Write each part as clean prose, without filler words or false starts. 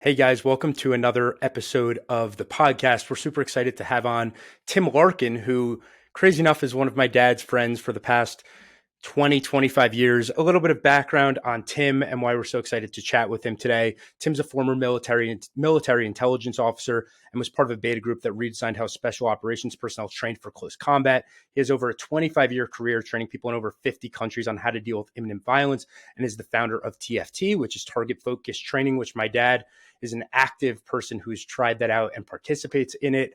Hey guys, welcome to another episode of the podcast. We're super excited to have on Tim Larkin, who, crazy enough, is one of my dad's friends for the past 20, 25 years. A little bit of background on Tim and why we're so excited to chat with him today. Tim's a former military intelligence officer and was part of a beta group that redesigned how special operations personnel trained for close combat. He has over a 25-year career training people in over 50 countries on how to deal with imminent violence, and is the founder of TFT, which is target focused training, which my dad is an active person who's tried that out and participates in it.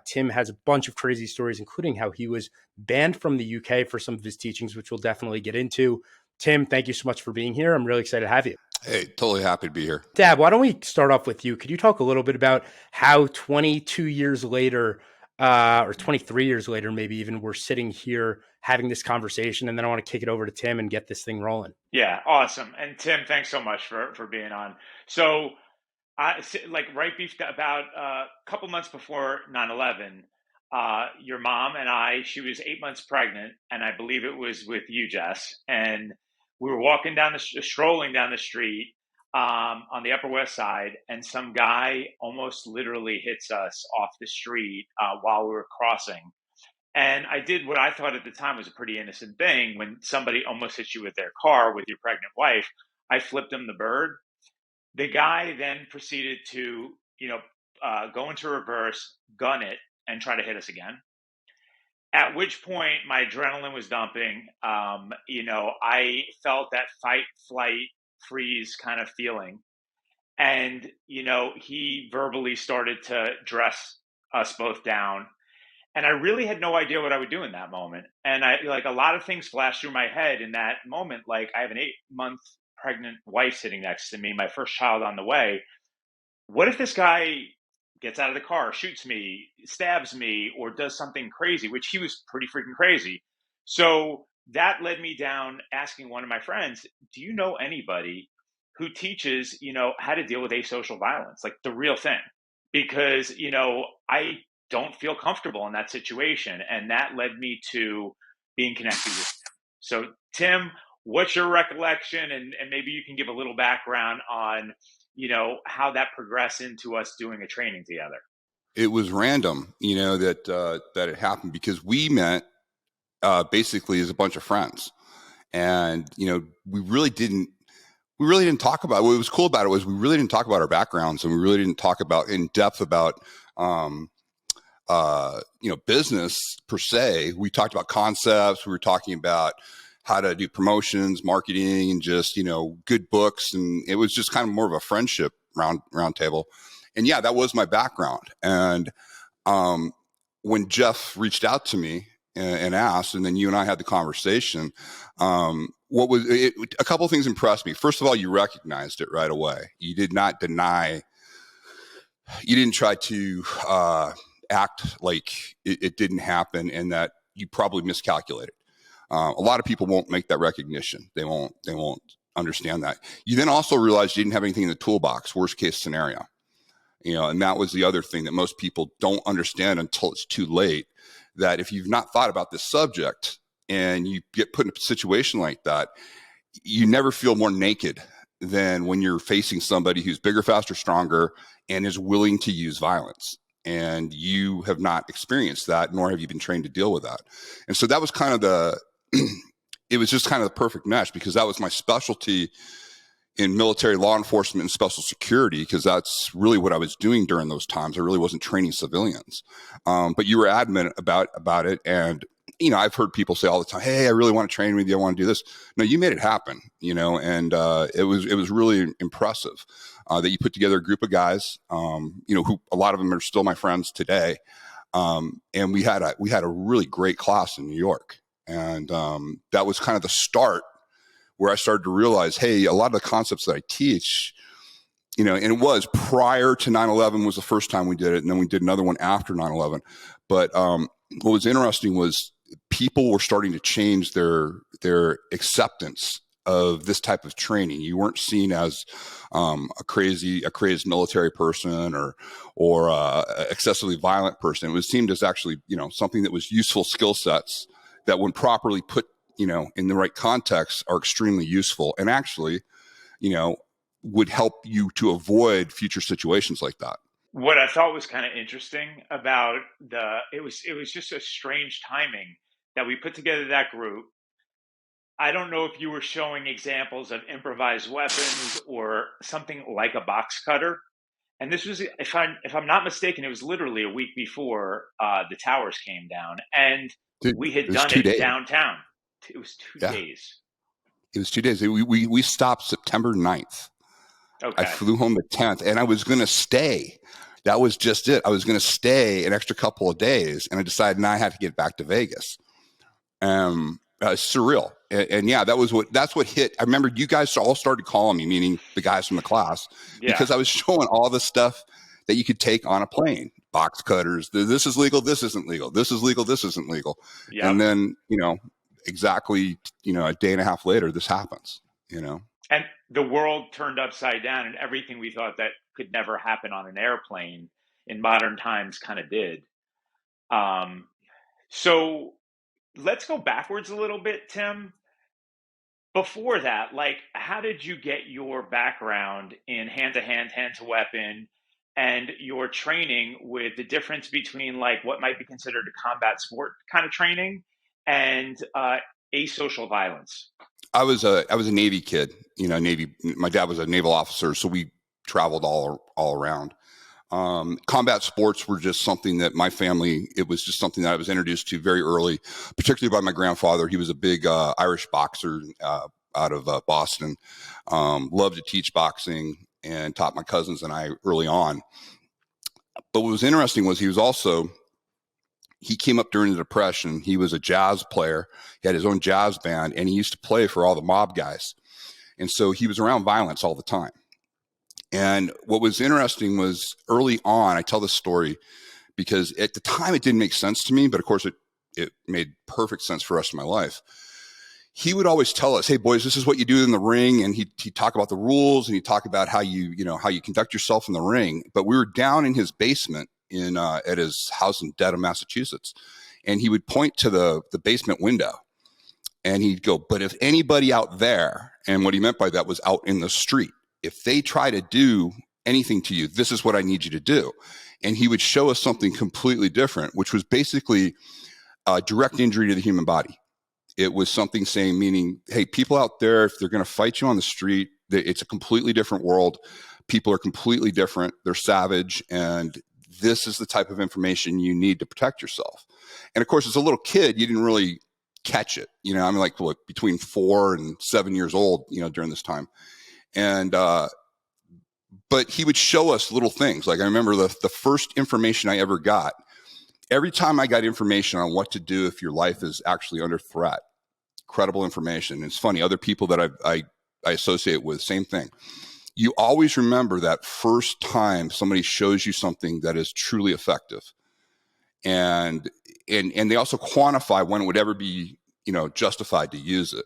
Tim has a bunch of crazy stories, including how he was banned from the UK for some of his teachings, which we'll definitely get into. Tim, thank you so much for being here. I'm really excited to have you. Hey, totally happy to be here. Dad, why don't we start off with you? Could you talk a little bit about how 22 years later, or 23 years later, maybe even, we're sitting here having this conversation, and then I want to kick it over to Tim and get this thing rolling. Yeah, awesome. And Tim, thanks so much for being on. So, about a couple months before 9/11, your mom and she was 8 months pregnant, and I believe it was with you, Jess. And we were strolling down the street on the Upper West Side, and some guy almost literally hits us off the street while we were crossing. And I did what I thought at the time was a pretty innocent thing. When somebody almost hits you with their car with your pregnant wife, I flipped him the bird. The guy then proceeded to, go into reverse, gun it, and try to hit us again. At which point, my adrenaline was dumping. I felt that fight, flight, freeze kind of feeling. And, he verbally started to dress us both down. And I really had no idea what I would do in that moment. And a lot of things flashed through my head in that moment. Like, I have an 8-month pregnant wife sitting next to me, my first child on the way. What if this guy gets out of the car, shoots me, stabs me, or does something crazy, which he was pretty freaking crazy. So that led me down asking one of my friends, do you know anybody who teaches, how to deal with asocial violence, like the real thing? Because, I don't feel comfortable in that situation. And that led me to being connected with Tim. So, Tim, what's your recollection? And maybe you can give a little background on, how that progressed into us doing a training together. It was random, that it happened because we met basically as a bunch of friends. And, we really didn't talk about what was cool about it was we really didn't talk about our backgrounds, and we really didn't talk about in depth about business per se. We talked about concepts. We were talking about how to do promotions, marketing, and just, good books. And it was just kind of more of a friendship round table. And yeah, that was my background. And when Jeff reached out to me and asked, and then you and I had the conversation, a couple of things impressed me. First of all, you recognized it right away. You did not deny, you didn't try to act like it didn't happen and that you probably miscalculated. A lot of people won't make that recognition. They won't understand that. You then also realize you didn't have anything in the toolbox, worst case scenario. And that was the other thing that most people don't understand until it's too late, that if you've not thought about this subject and you get put in a situation like that, you never feel more naked than when you're facing somebody who's bigger, faster, stronger, and is willing to use violence. And you have not experienced that, nor have you been trained to deal with that. And so that was kind of it was just kind of the perfect mesh, because that was my specialty in military law enforcement and special security, because that's really what I was doing during those times. I really wasn't training civilians. But you were adamant about it. And, I've heard people say all the time, hey, I really want to train with you. I want to do this. No, you made it happen, and it was really impressive that you put together a group of guys, who a lot of them are still my friends today. And we had a really great class in New York. And that was kind of the start where I started to realize, hey, a lot of the concepts that I teach, and it was prior to 9/11 was the first time we did it. And then we did another one after 9/11. But what was interesting was people were starting to change their acceptance of this type of training. You weren't seen as a crazed military person or excessively violent person. It was seen as actually, something that was useful skill sets that, when properly put, in the right context, are extremely useful. And actually, would help you to avoid future situations like that. What I thought was kind of interesting about it was just a strange timing that we put together that group. I don't know if you were showing examples of improvised weapons or something like a box cutter. And this was, if I'm not mistaken, it was literally a week before the towers came down, and Dude, we it had was done 2 it days. downtown. It was two Yeah, days. it was 2 days. We stopped September 9th. I Okay. flew home the 10th, and I was going to stay. That was just it. I was going to stay an extra couple of days, and I decided now I had to get back to Vegas. Surreal. And yeah, that's what hit. I remember you guys all started calling me, meaning the guys from the class, Yeah. because I was showing all the stuff that you could take on a plane. Box cutters. This is legal. This isn't legal. This is legal. This isn't legal. Yep. And then, exactly, a day and a half later, this happens, And the world turned upside down, and everything we thought that could never happen on an airplane in modern times kind of did. So let's go backwards a little bit, Tim. Before that, like, how did you get your background in hand to hand, hand to weapon, and your training with the difference between like what might be considered a combat sport kind of training and asocial violence? I was a Navy kid, Navy. My dad was a naval officer, so we traveled all around. Combat sports were just something that my family, it was just something that I was introduced to very early, particularly by my grandfather. He was a big Irish boxer out of Boston, loved to teach boxing and taught my cousins and I early on. But what was interesting was he came up during the Depression. He was a jazz player. He had his own jazz band, and he used to play for all the mob guys. And so he was around violence all the time. And what was interesting was early on, I tell this story because at the time it didn't make sense to me, but of course it made perfect sense for the rest of my life. He would always tell us, "Hey boys, this is what you do in the ring," and he'd talk about the rules and he'd talk about how you conduct yourself in the ring. But we were down in his basement at his house in Dedham, Massachusetts, and he would point to the basement window, and he'd go, "But if anybody out there," and what he meant by that was out in the street, "if they try to do anything to you, this is what I need you to do." And he would show us something completely different, which was basically a direct injury to the human body. It was something meaning, hey, people out there, if they're going to fight you on the street, it's a completely different world. People are completely different. They're savage. And this is the type of information you need to protect yourself. And of course, as a little kid, you didn't really catch it. I'm like, between 4 and 7 years old, during this time. And, but he would show us little things. Like I remember the first information I ever got, every time I got information on what to do if your life is actually under threat, credible information. And it's funny, other people that I associate with, same thing. You always remember that first time somebody shows you something that is truly effective. And they also quantify when it would ever be, justified to use it.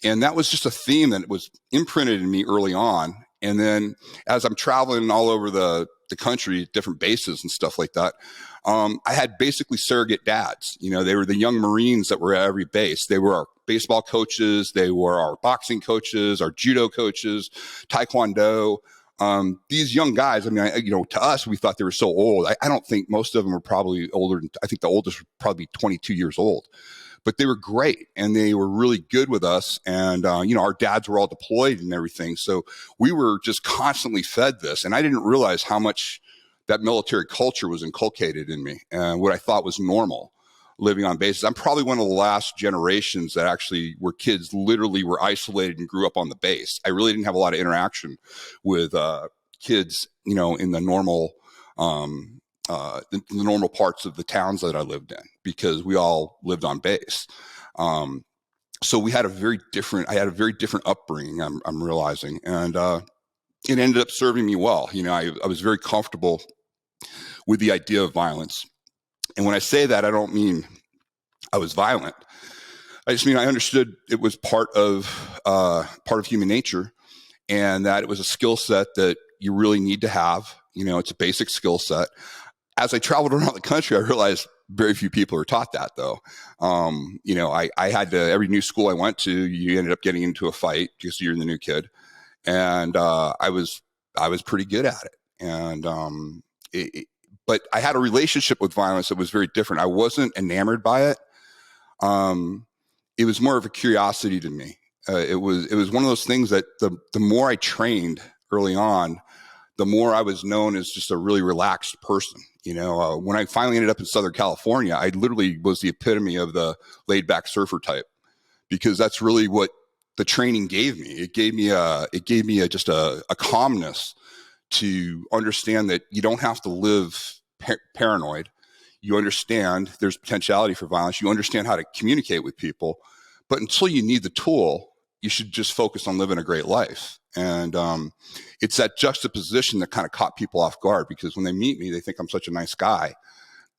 And that was just a theme that was imprinted in me early on. And then as I'm traveling all over the country, different bases and stuff like that, I had basically surrogate dads. They were the young Marines that were at every base. They were our baseball coaches. They were our boxing coaches, our judo coaches, taekwondo. These young guys, to us, we thought they were so old. I don't think most of them were probably older. I think the oldest was probably 22 years old. But they were great, and they were really good with us. And, our dads were all deployed and everything. So we were just constantly fed this. And I didn't realize how much that military culture was inculcated in me and what I thought was normal living on bases. I'm probably one of the last generations that actually were kids literally were isolated and grew up on the base. I really didn't have a lot of interaction with kids, in the normal the normal parts of the towns that I lived in, because we all lived on base. So I had a very different upbringing, I'm realizing. And it ended up serving me well. I was very comfortable with the idea of violence. And when I say that, I don't mean I was violent. I just mean I understood it was part of human nature, and that it was a skill set that you really need to have. It's a basic skill set. As I traveled around the country, I realized very few people are taught that, though. I had to, every new school I went to, you ended up getting into a fight because you're the new kid. and I was pretty good at it. And but I had a relationship with violence that was very different. I wasn't enamored by it. It was more of a curiosity to me. It was one of those things that the more I trained early on, the more I was known as just a really relaxed person. When I finally ended up in Southern California, I literally was the epitome of the laid back surfer type, because that's really what the training gave me. It gave me just a calmness to understand that you don't have to live paranoid. You understand there's potentiality for violence. You understand how to communicate with people, but until you need the tool, you should just focus on living a great life. And it's that juxtaposition that kind of caught people off guard, because when they meet me, they think I'm such a nice guy,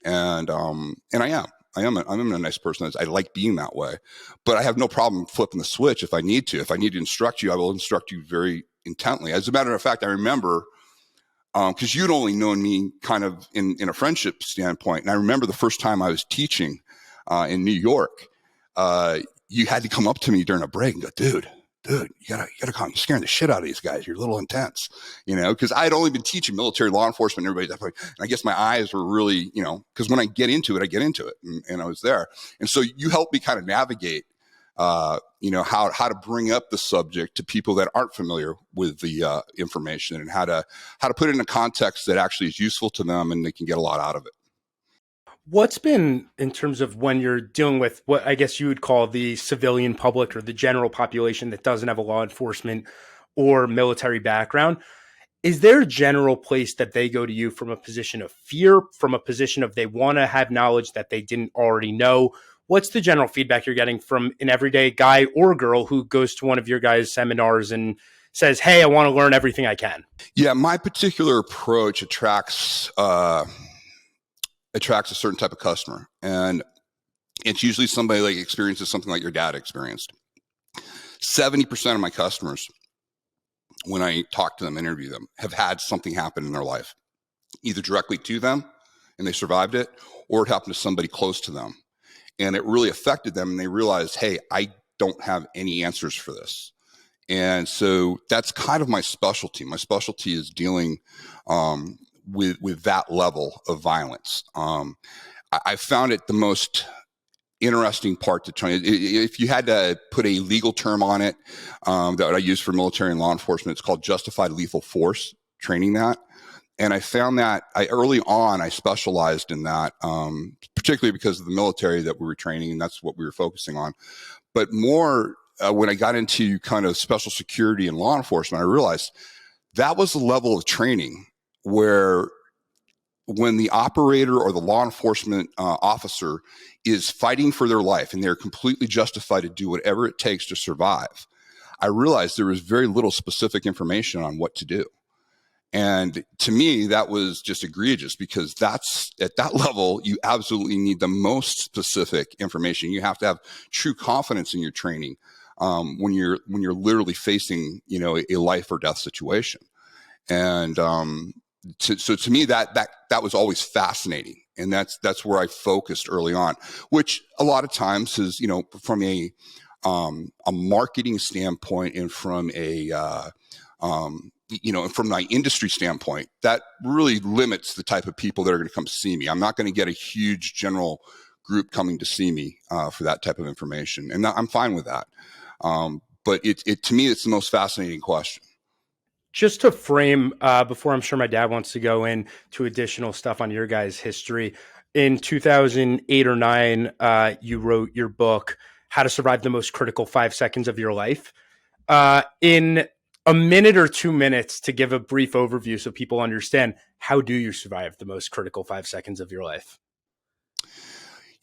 and I am. I'm a nice person. I like being that way, but I have no problem flipping the switch if I need to. If I need to instruct you, I will instruct you very intently. As a matter of fact, I remember, because you'd only known me kind of in a friendship standpoint, and I remember the first time I was teaching in New York, you had to come up to me during a break and go, dude, you gotta come. You're scaring the shit out of these guys. You're a little intense, because I had only been teaching military law enforcement and everybody at that point. And I guess my eyes were really, because when I get into it, and I was there. And so you helped me kind of navigate, how to bring up the subject to people that aren't familiar with the information, and how to put it in a context that actually is useful to them and they can get a lot out of it. What's been, in terms of when you're dealing with what I guess you would call the civilian public or the general population that doesn't have a law enforcement or military background, is there a general place that they go to you from a position of fear, from a position of they want to have knowledge that they didn't already know? What's the general feedback you're getting from an everyday guy or girl who goes to one of your guys' seminars and says, hey, I want to learn everything I can? Yeah, my particular approach attracts a certain type of customer, and it's usually somebody like experiences something like your dad experienced. 70% of my customers, when I talk to them, interview them, have had something happen in their life, either directly to them and they survived it, or it happened to somebody close to them and it really affected them, and they realized, hey, I don't have any answers for this. And so that's kind of my specialty. My specialty is dealing with that level of violence. I found it the most interesting part to try. If you had to put a legal term on it, that I use for military and law enforcement, it's called justified lethal force training. That, and I found that early on I specialized in that, particularly because of the military that we were training, and that's what we were focusing on. But more when I got into kind of special security and law enforcement, I realized that was the level of training where, when the operator or the law enforcement officer is fighting for their life and they're completely justified to do whatever it takes to survive, I realized there was very little specific information on what to do. And to me, that was just egregious, because that's, at that level, you absolutely need the most specific information. You have to have true confidence in your training when you're literally facing, a life or death situation. And so to me, that was always fascinating, and that's where I focused early on. Which a lot of times is, from a marketing standpoint, and from from my industry standpoint, that really limits the type of people that are going to come see me. I'm not going to get a huge general group coming to see me for that type of information, and I'm fine with that. But it to me, it's the most fascinating question. Just to frame, before I'm sure my dad wants to go into additional stuff on your guys' history, in 2008 or 9, you wrote your book, How to Survive the Most Critical 5 Seconds of Your Life. In a minute or 2 minutes, to give a brief overview so people understand, how do you survive the most critical 5 seconds of your life?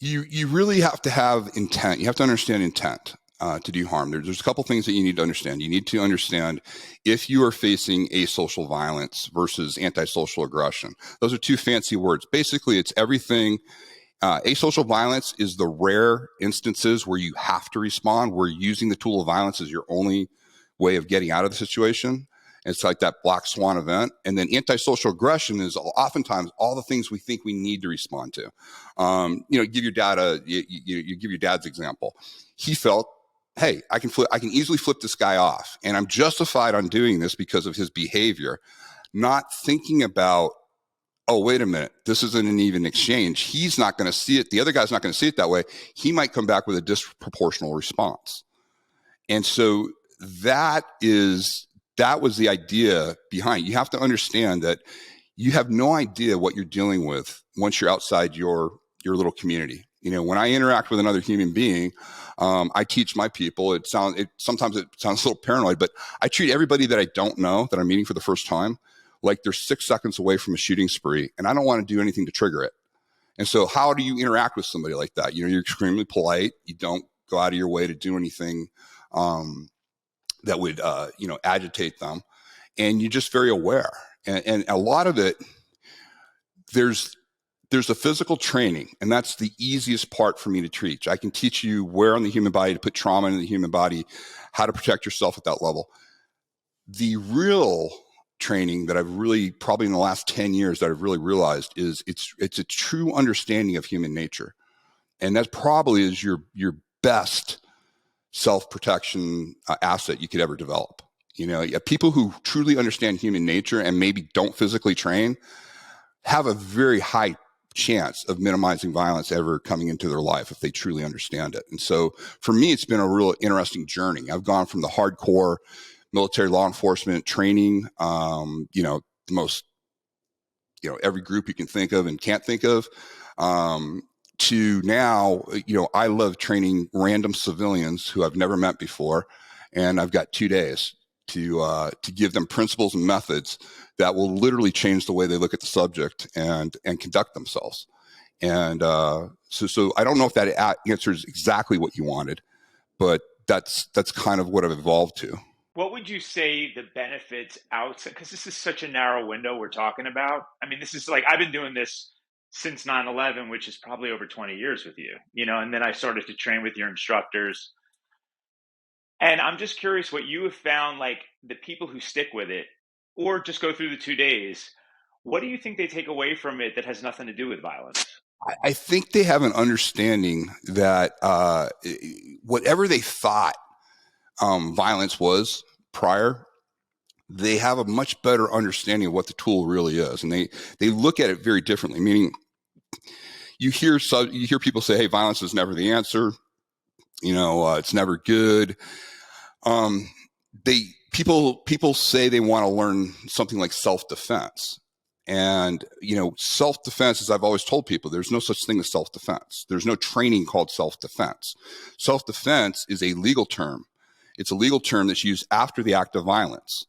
You really have to have intent. You have to understand intent to do harm. There's a couple things that you need to understand. You need to understand if you are facing asocial violence versus antisocial aggression. Those are two fancy words. Basically, it's everything. Asocial violence is the rare instances where you have to respond, where using the tool of violence is your only way of getting out of the situation. It's like that black swan event. And then antisocial aggression is oftentimes all the things we think we need to respond to. Give your dad you give your dad's example. He felt hey, I can easily flip this guy off, and I'm justified on doing this because of his behavior, not thinking about, oh, wait a minute, this isn't an even exchange. He's not going to see it. The other guy's not going to see it that way. He might come back with a disproportional response. And so that was the idea behind. You have to understand that you have no idea what you're dealing with once you're outside your little community. When I interact with another human being, I teach my people. Sometimes it sounds a little paranoid, but I treat everybody that I don't know, that I'm meeting for the first time, like they're 6 seconds away from a shooting spree, and I don't want to do anything to trigger it. And so how do you interact with somebody like that? You're extremely polite. You don't go out of your way to do anything that would, agitate them. And you're just very aware. And a lot of it, there's a physical training, and that's the easiest part for me to teach. I can teach you where on the human body to put trauma into the human body, how to protect yourself at that level. The real training that I've really, probably in the last 10 years that I've really realized is it's a true understanding of human nature. And that probably is your best self-protection asset you could ever develop. People who truly understand human nature and maybe don't physically train have a very high chance of minimizing violence ever coming into their life if they truly understand it. And so for me, it's been a real interesting journey. I've gone from the hardcore military law enforcement training, the most, every group you can think of and can't think of, to now, I love training random civilians who I've never met before. And I've got 2 days to give them principles and methods that will literally change the way they look at the subject and conduct themselves. And so I don't know if that answers exactly what you wanted, but that's kind of what I've evolved to. What would you say the benefits outside? Because this is such a narrow window we're talking about. I mean, this is like, I've been doing this since 9/11, which is probably over 20 years with you, and then I started to train with your instructors. And I'm just curious what you have found, like the people who stick with it or just go through the 2 days, what do you think they take away from it that has nothing to do with violence? I think they have an understanding that whatever they thought violence was prior, they have a much better understanding of what the tool really is. And they look at it very differently, meaning you hear people say, hey, violence is never the answer. It's never good. People say they want to learn something like self-defense. And, self-defense, as I've always told people, there's no such thing as self-defense. There's no training called self-defense. Self-defense is a legal term. It's a legal term that's used after the act of violence.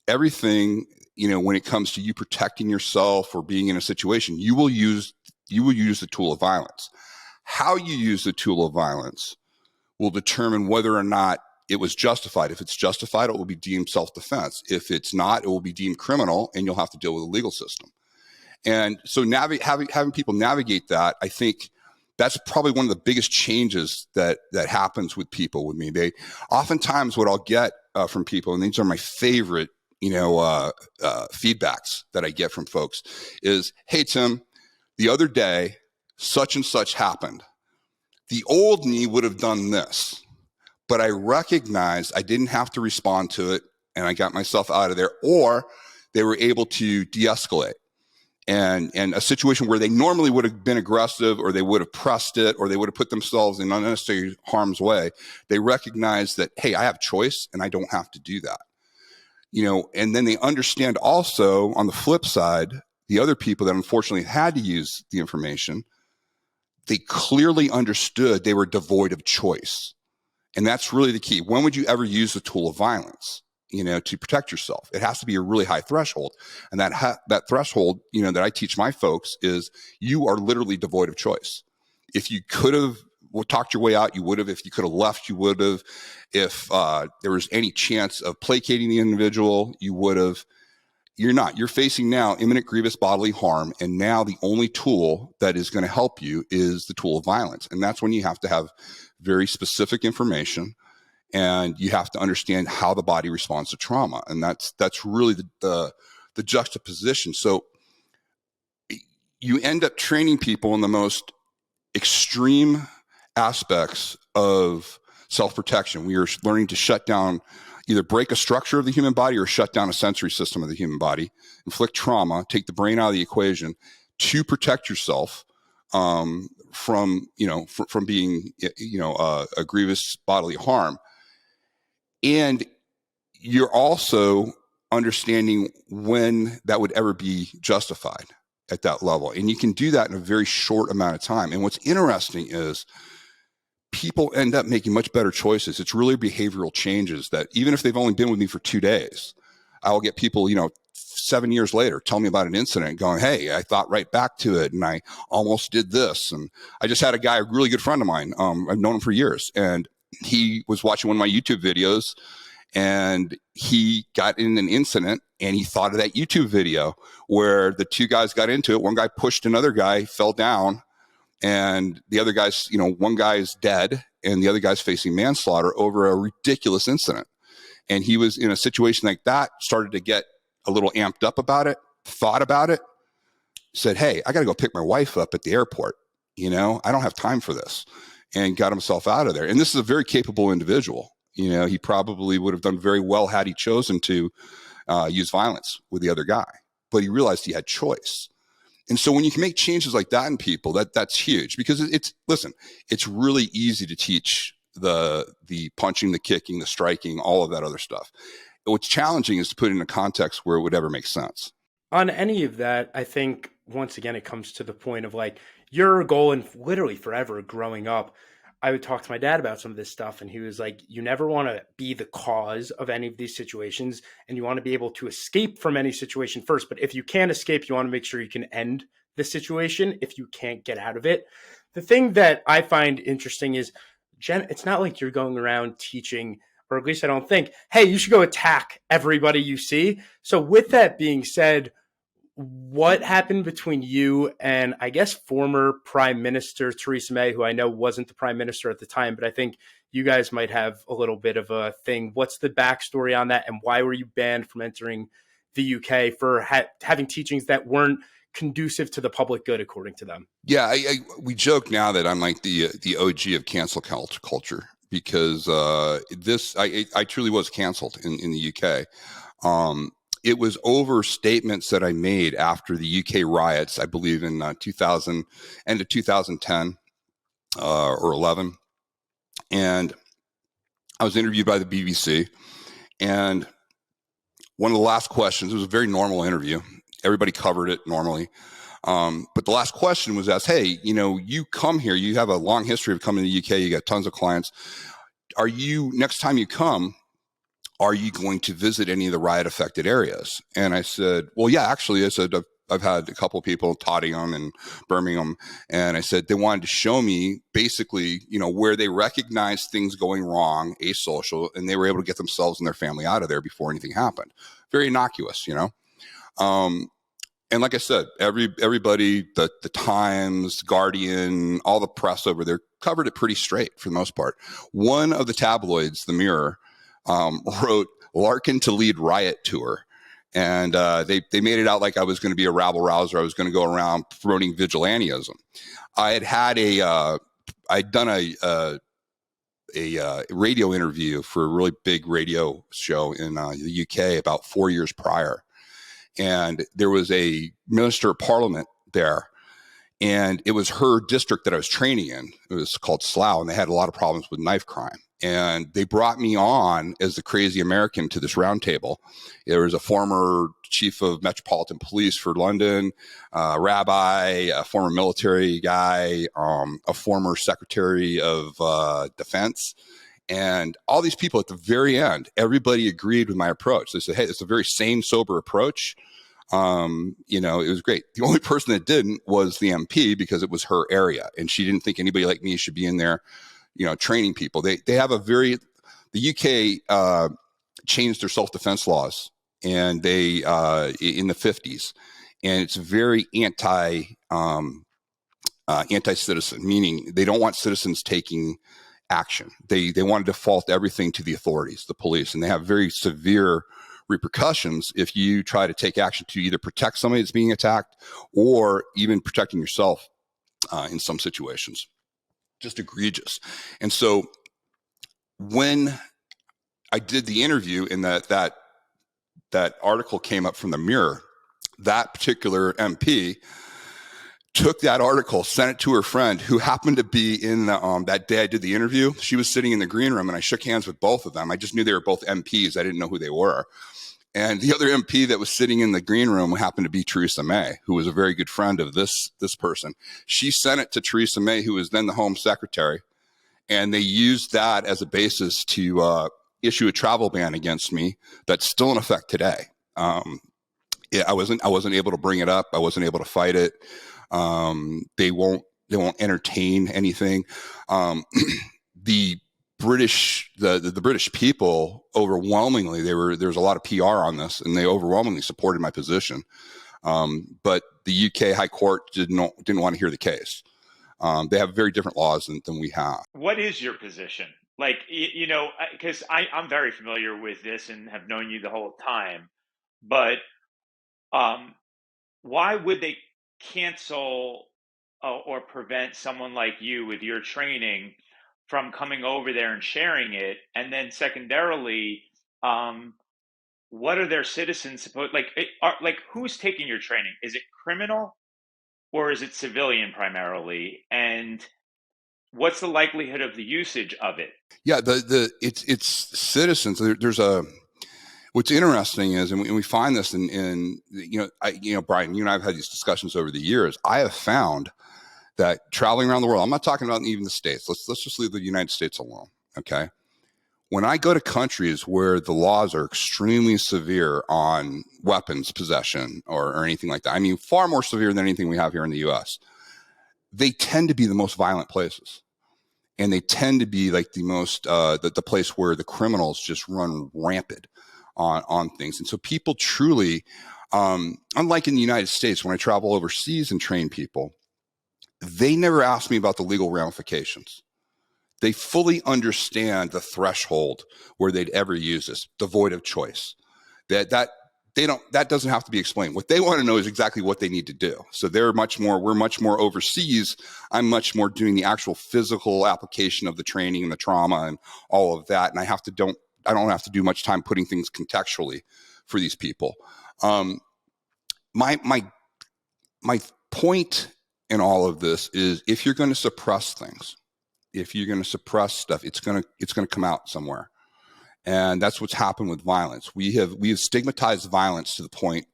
Everything, when it comes to you protecting yourself or being in a situation, you will use the tool of violence. How you use the tool of violence will determine whether or not it was justified. If it's justified, it will be deemed self-defense. If it's not, it will be deemed criminal, and you'll have to deal with the legal system. And so having people navigate that, I think that's probably one of the biggest changes that happens with people with me. They oftentimes, what I'll get from people, and these are my favorite, feedbacks that I get from folks, is, hey, Tim, the other day, such and such happened. The old me would have done this, but I recognized I didn't have to respond to it, and I got myself out of there. Or they were able to de-escalate. And a situation where they normally would have been aggressive, or they would have pressed it, or they would have put themselves in unnecessary harm's way, they recognize that, hey, I have choice and I don't have to do that. And then they understand also, on the flip side, the other people that unfortunately had to use the information, they clearly understood they were devoid of choice. And that's really the key. When would you ever use the tool of violence, to protect yourself? It has to be a really high threshold. And that threshold, that I teach my folks is you are literally devoid of choice. If you could have talked your way out, you would have. If you could have left, you would have. If there was any chance of placating the individual, you would have. You're not. You're facing now imminent grievous bodily harm. And now the only tool that is going to help you is the tool of violence. And that's when you have to have very specific information, and you have to understand how the body responds to trauma. And that's really the juxtaposition. So you end up training people in the most extreme aspects of self-protection. We are learning to shut down, either break a structure of the human body or shut down a sensory system of the human body, inflict trauma, take the brain out of the equation to protect yourself from being, a grievous bodily harm. And you're also understanding when that would ever be justified at that level. And you can do that in a very short amount of time. And what's interesting is people end up making much better choices. It's really behavioral changes that even if they've only been with me for 2 days, I will get people, 7 years later, tell me about an incident going, hey, I thought right back to it and I almost did this. And I just had a guy, a really good friend of mine. I've known him for years, and he was watching one of my YouTube videos and he got in an incident and he thought of that YouTube video where the two guys got into it. One guy pushed another guy, fell down, and the other guy's, one guy's dead and the other guy's facing manslaughter over a ridiculous incident. And he was in a situation like that, started to get a little amped up about it, thought about it, said, hey, I got to go pick my wife up at the airport. I don't have time for this, and got himself out of there. And this is a very capable individual. He probably would have done very well had he chosen to use violence with the other guy, but he realized he had choice. And so when you can make changes like that in people, that's huge, because it's really easy to teach the punching, the kicking, the striking, all of that other stuff. What's challenging is to put it in a context where it would ever make sense. On any of that, I think, once again, it comes to the point of like your goal, and literally forever growing up, I would talk to my dad about some of this stuff, and he was like, you never want to be the cause of any of these situations, and you want to be able to escape from any situation first. But if you can't escape, you want to make sure you can end the situation if you can't get out of it. The thing that I find interesting is, it's not like you're going around teaching, or at least I don't think, hey, you should go attack everybody you see. So with that being said, what happened between you and, I guess, former Prime Minister Theresa May, who I know wasn't the Prime Minister at the time, but I think you guys might have a little bit of a thing. What's the backstory on that, and why were you banned from entering the UK for having teachings that weren't conducive to the public good, according to them? Yeah, we joke now that I'm like the OG of cancel culture, because I truly was canceled in the UK. It was over statements that I made after the UK riots, I believe in 2000, end of 2010 or 11. And I was interviewed by the BBC. And one of the last questions, it was a very normal interview. Everybody covered it normally. But the last question was asked, hey, you come here, you have a long history of coming to the UK, you got tons of clients. Next time you come, are you going to visit any of the riot affected areas? And I said, well, yeah, actually, I said, I've had a couple of people, Tottingham and Birmingham. And I said, they wanted to show me basically, where they recognized things going wrong, asocial, and they were able to get themselves and their family out of there before anything happened. Very innocuous, and like I said, everybody, the Times, Guardian, all the press over there covered it pretty straight for the most part. One of the tabloids, The Mirror, wrote Larkin to lead riot tour. And they made it out like I was going to be a rabble rouser. I was going to go around promoting vigilantism. I'd done a radio interview for a really big radio show in the UK about 4 years prior. And there was a minister of parliament there. And it was her district that I was training in. It was called Slough, and they had a lot of problems with knife crime. And they brought me on as the crazy American to this roundtable. There was a former chief of Metropolitan Police for London, a rabbi, a former military guy, a former secretary of defense. And all these people at the very end, everybody agreed with my approach. They said, hey, it's a very sane, sober approach. It was great. The only person that didn't was the MP, because it was her area. And she didn't think anybody like me should be in there, training people. They have the UK changed their self-defense laws, and they in the 50s. And it's very anti-citizen, meaning they don't want citizens taking action. They want to default everything to the authorities, the police, and they have very severe repercussions if you try to take action to either protect somebody that's being attacked or even protecting yourself in some situations. Just egregious. And so when I did the interview and that article came up from the Mirror, that particular MP took that article, sent it to her friend who happened to be in the, that day I did the interview. She was sitting in the green room and I shook hands with both of them. I just knew they were both MPs. I didn't know who they were. And the other MP that was sitting in the green room happened to be Theresa May, who was a very good friend of this person. She sent it to Theresa May, who was then the Home Secretary. And they used that as a basis to issue a travel ban against me that's still in effect today. I wasn't able to bring it up. I wasn't able to fight it. They won't entertain anything. The British people overwhelmingly, there was a lot of PR on this, and they overwhelmingly supported my position. But the UK High Court didn't want to hear the case. They have very different laws than we have. What is your position? Like, because I'm very familiar with this and have known you the whole time, but why would they cancel or prevent someone like you with your training from coming over there and sharing it? And then secondarily, what are their citizens supposed like who's taking your training? Is it criminal or is it civilian primarily? And what's the likelihood of the usage of it? Yeah, it's citizens. There's a what's interesting is, and we find this in Brian, you and I have had these discussions over the years. I have found that traveling around the world, I'm not talking about even the States. Let's just leave the United States alone. Okay. When I go to countries where the laws are extremely severe on weapons possession or anything like that, I mean, far more severe than anything we have here in the US, they tend to be the most violent places. And they tend to be like the most, the place where the criminals just run rampant on things. And so people truly, unlike in the United States, when I travel overseas and train people, they never ask me about the legal ramifications. They fully understand the threshold where they'd ever use this, devoid of choice. That doesn't have to be explained. What they want to know is exactly what they need to do. So we're much more overseas. I'm much more doing the actual physical application of the training and the trauma and all of that. And I don't have to do much time putting things contextually for these people. My point in all of this is, if you're going to suppress things, if you're going to suppress stuff, it's going to come out somewhere. And that's what's happened with violence. We have stigmatized violence to the point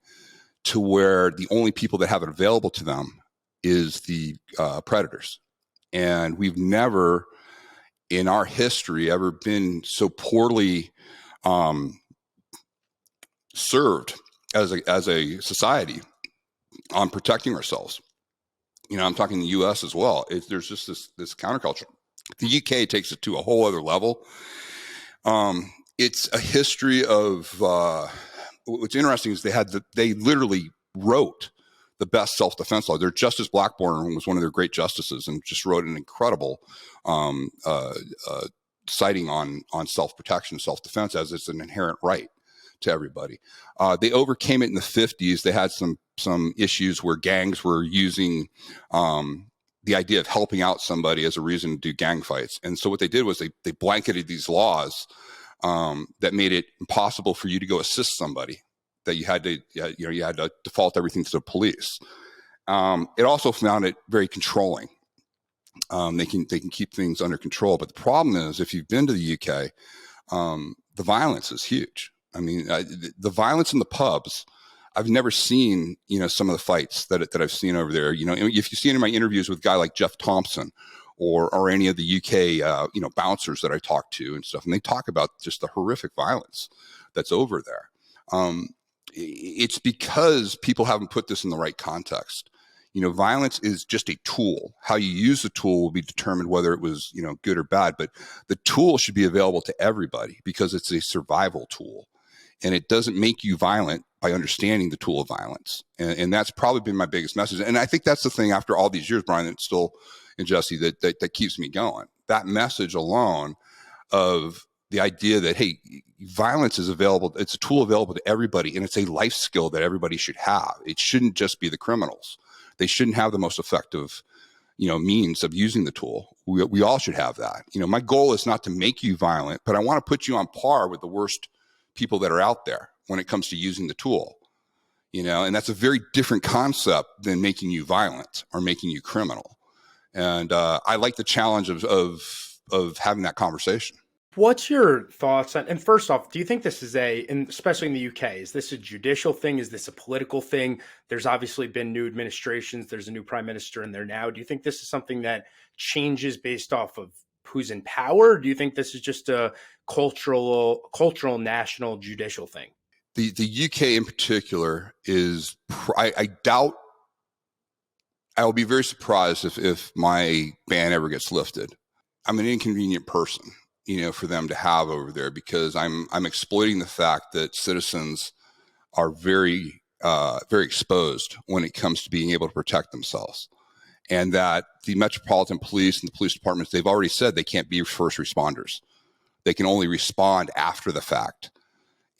to where the only people that have it available to them is the predators. And we've never in our history ever been so poorly served as a society on protecting ourselves. I'm talking the U.S. as well. There's just this counterculture. The UK takes it to a whole other level. It's a history of what's interesting is they literally wrote the best self-defense law. Their Justice Blackburn was one of their great justices and just wrote an incredible citing on self-protection, self-defense as it's an inherent right to everybody. They overcame it in the 50s. They had some issues where gangs were using the idea of helping out somebody as a reason to do gang fights. And so what they did was they blanketed these laws that made it impossible for you to go assist somebody, that you had to default everything to the police. It also found it very controlling. They can keep things under control. But the problem is, if you've been to the UK, the violence is huge. I mean, the violence in the pubs, I've never seen, some of the fights that I've seen over there. If you've seen in my interviews with a guy like Jeff Thompson or any of the UK, bouncers that I talk to and stuff, and they talk about just the horrific violence that's over there. It's because people haven't put this in the right context. Violence is just a tool. How you use the tool will be determined whether it was, good or bad, but the tool should be available to everybody because it's a survival tool. And it doesn't make you violent by understanding the tool of violence. And that's probably been my biggest message. And I think that's the thing after all these years, Brian, that's still, and Jesse, that keeps me going. That message alone of the idea that, hey, violence is available. It's a tool available to everybody. And it's a life skill that everybody should have. It shouldn't just be the criminals. They shouldn't have the most effective means of using the tool. We all should have that. My goal is not to make you violent, but I want to put you on par with the worst people that are out there when it comes to using the tool. And that's a very different concept than making you violent or making you criminal. And I like the challenge of having that conversation. What's your thoughts on, and first off, do you think this is especially in the UK, is this a judicial thing? Is this a political thing? There's obviously been new administrations. There's a new prime minister in there now. Do you think this is something that changes based off of who's in power? Or do you think this is just a cultural, national judicial thing? The UK in particular is, I doubt, I will be very surprised if my ban ever gets lifted. I'm an inconvenient person, for them to have over there, because I'm exploiting the fact that citizens are very, very exposed when it comes to being able to protect themselves. And that the Metropolitan Police and the police departments, they've already said they can't be first responders. They can only respond after the fact.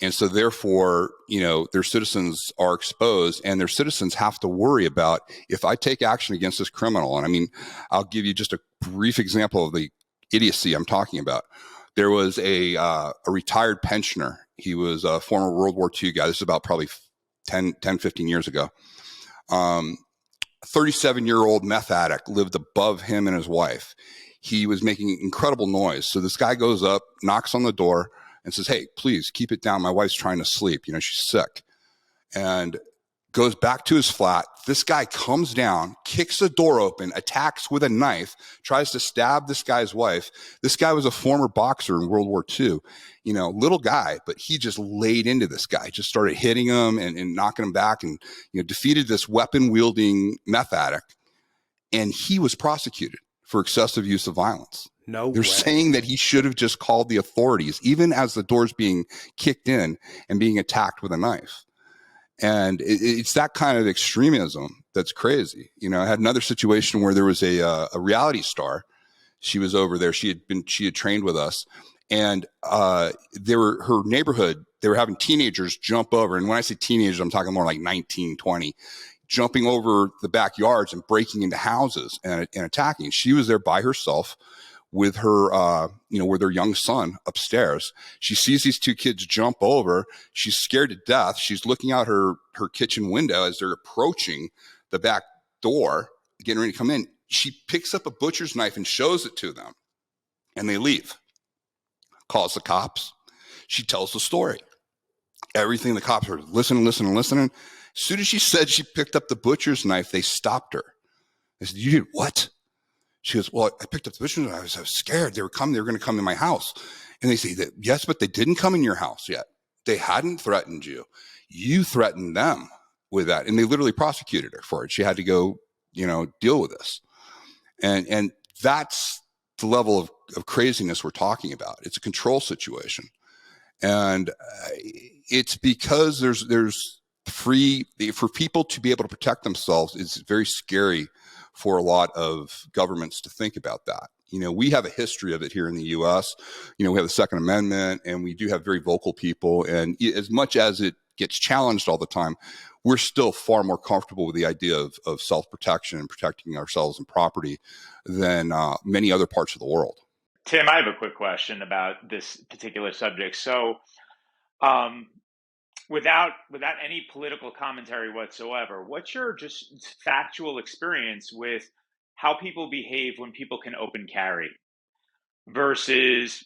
And so therefore, their citizens are exposed, and their citizens have to worry about, if I take action against this criminal. And I mean, I'll give you just a brief example of the idiocy I'm talking about. There was a retired pensioner. He was a former World War II guy. This is about probably 10, 15 years ago. 37-year-old meth addict lived above him and his wife. He was making incredible noise. So this guy goes up, knocks on the door, and says, "Hey, please keep it down. My wife's trying to sleep. She's sick." And goes back to his flat. This guy comes down, kicks the door open, attacks with a knife, tries to stab this guy's wife. This guy was a former boxer in World War II, little guy, but he just laid into this guy, just started hitting him and knocking him back, and, defeated this weapon wielding meth addict. And he was prosecuted for excessive use of violence. They're saying that he should have just called the authorities, even as the door's being kicked in and being attacked with a knife. And it's that kind of extremism that's crazy. I had another situation where there was a reality star. She was over there. She had trained with us, and her neighborhood, they were having teenagers jump over. And when I say teenagers, I'm talking more like 19, 20, jumping over the backyards and breaking into houses and attacking. She was there by herself with her, with her young son upstairs. She sees these two kids jump over. She's scared to death. She's looking out her kitchen window as they're approaching the back door, getting ready to come in. She picks up a butcher's knife and shows it to them, and they leave. Calls the cops. She tells the story. Everything. The cops are listening. As soon as she said she picked up the butcher's knife, they stopped her. They said, "You did what?" She goes, "Well, I picked up the butcher's knife. I was scared. They were going to come in my house." And they say, "Yes, but they didn't come in your house yet. They hadn't threatened you. You threatened them with that." And they literally prosecuted her for it. She had to go, deal with this. And that's the level of craziness we're talking about. It's a control situation. And it's because there's for people to be able to protect themselves. It's very scary for a lot of governments to think about that. We have a history of it here in the U.S. We have the Second Amendment, and we do have very vocal people. And as much as it gets challenged all the time, we're still far more comfortable with the idea of self-protection and protecting ourselves and property than many other parts of the world. Tim, I have a quick question about this particular subject. So, without any political commentary whatsoever, what's your just factual experience with how people behave when people can open carry versus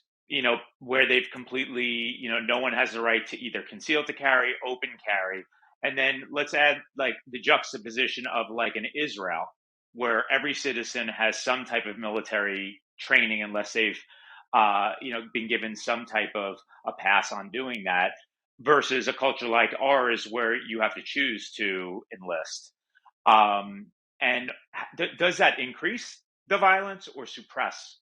where they've completely no one has the right to either conceal to carry, open carry? And then let's add like the juxtaposition of like in Israel, where every citizen has some type of military training unless they've been given some type of a pass on doing that, versus a culture like ours where you have to choose to enlist. And does that increase the violence or suppress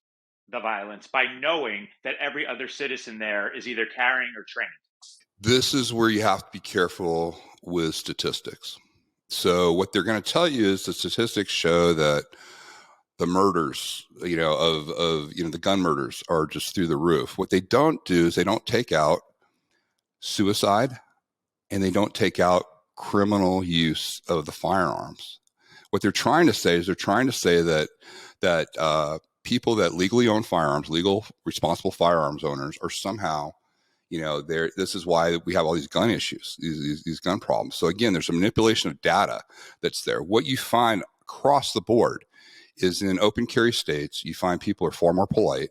the violence by knowing that every other citizen there is either carrying or trained? This is where you have to be careful with statistics. So what they're going to tell you is the statistics show that the murders, of the gun murders are just through the roof. What they don't do is they don't take out suicide, and they don't take out criminal use of the firearms. What they're trying to say is that people that legally own firearms, legal responsible firearms owners, are somehow, this is why we have all these gun issues, these gun problems. So again, there's a manipulation of data that's there. What you find across the board is in open carry states, you find people are far more polite,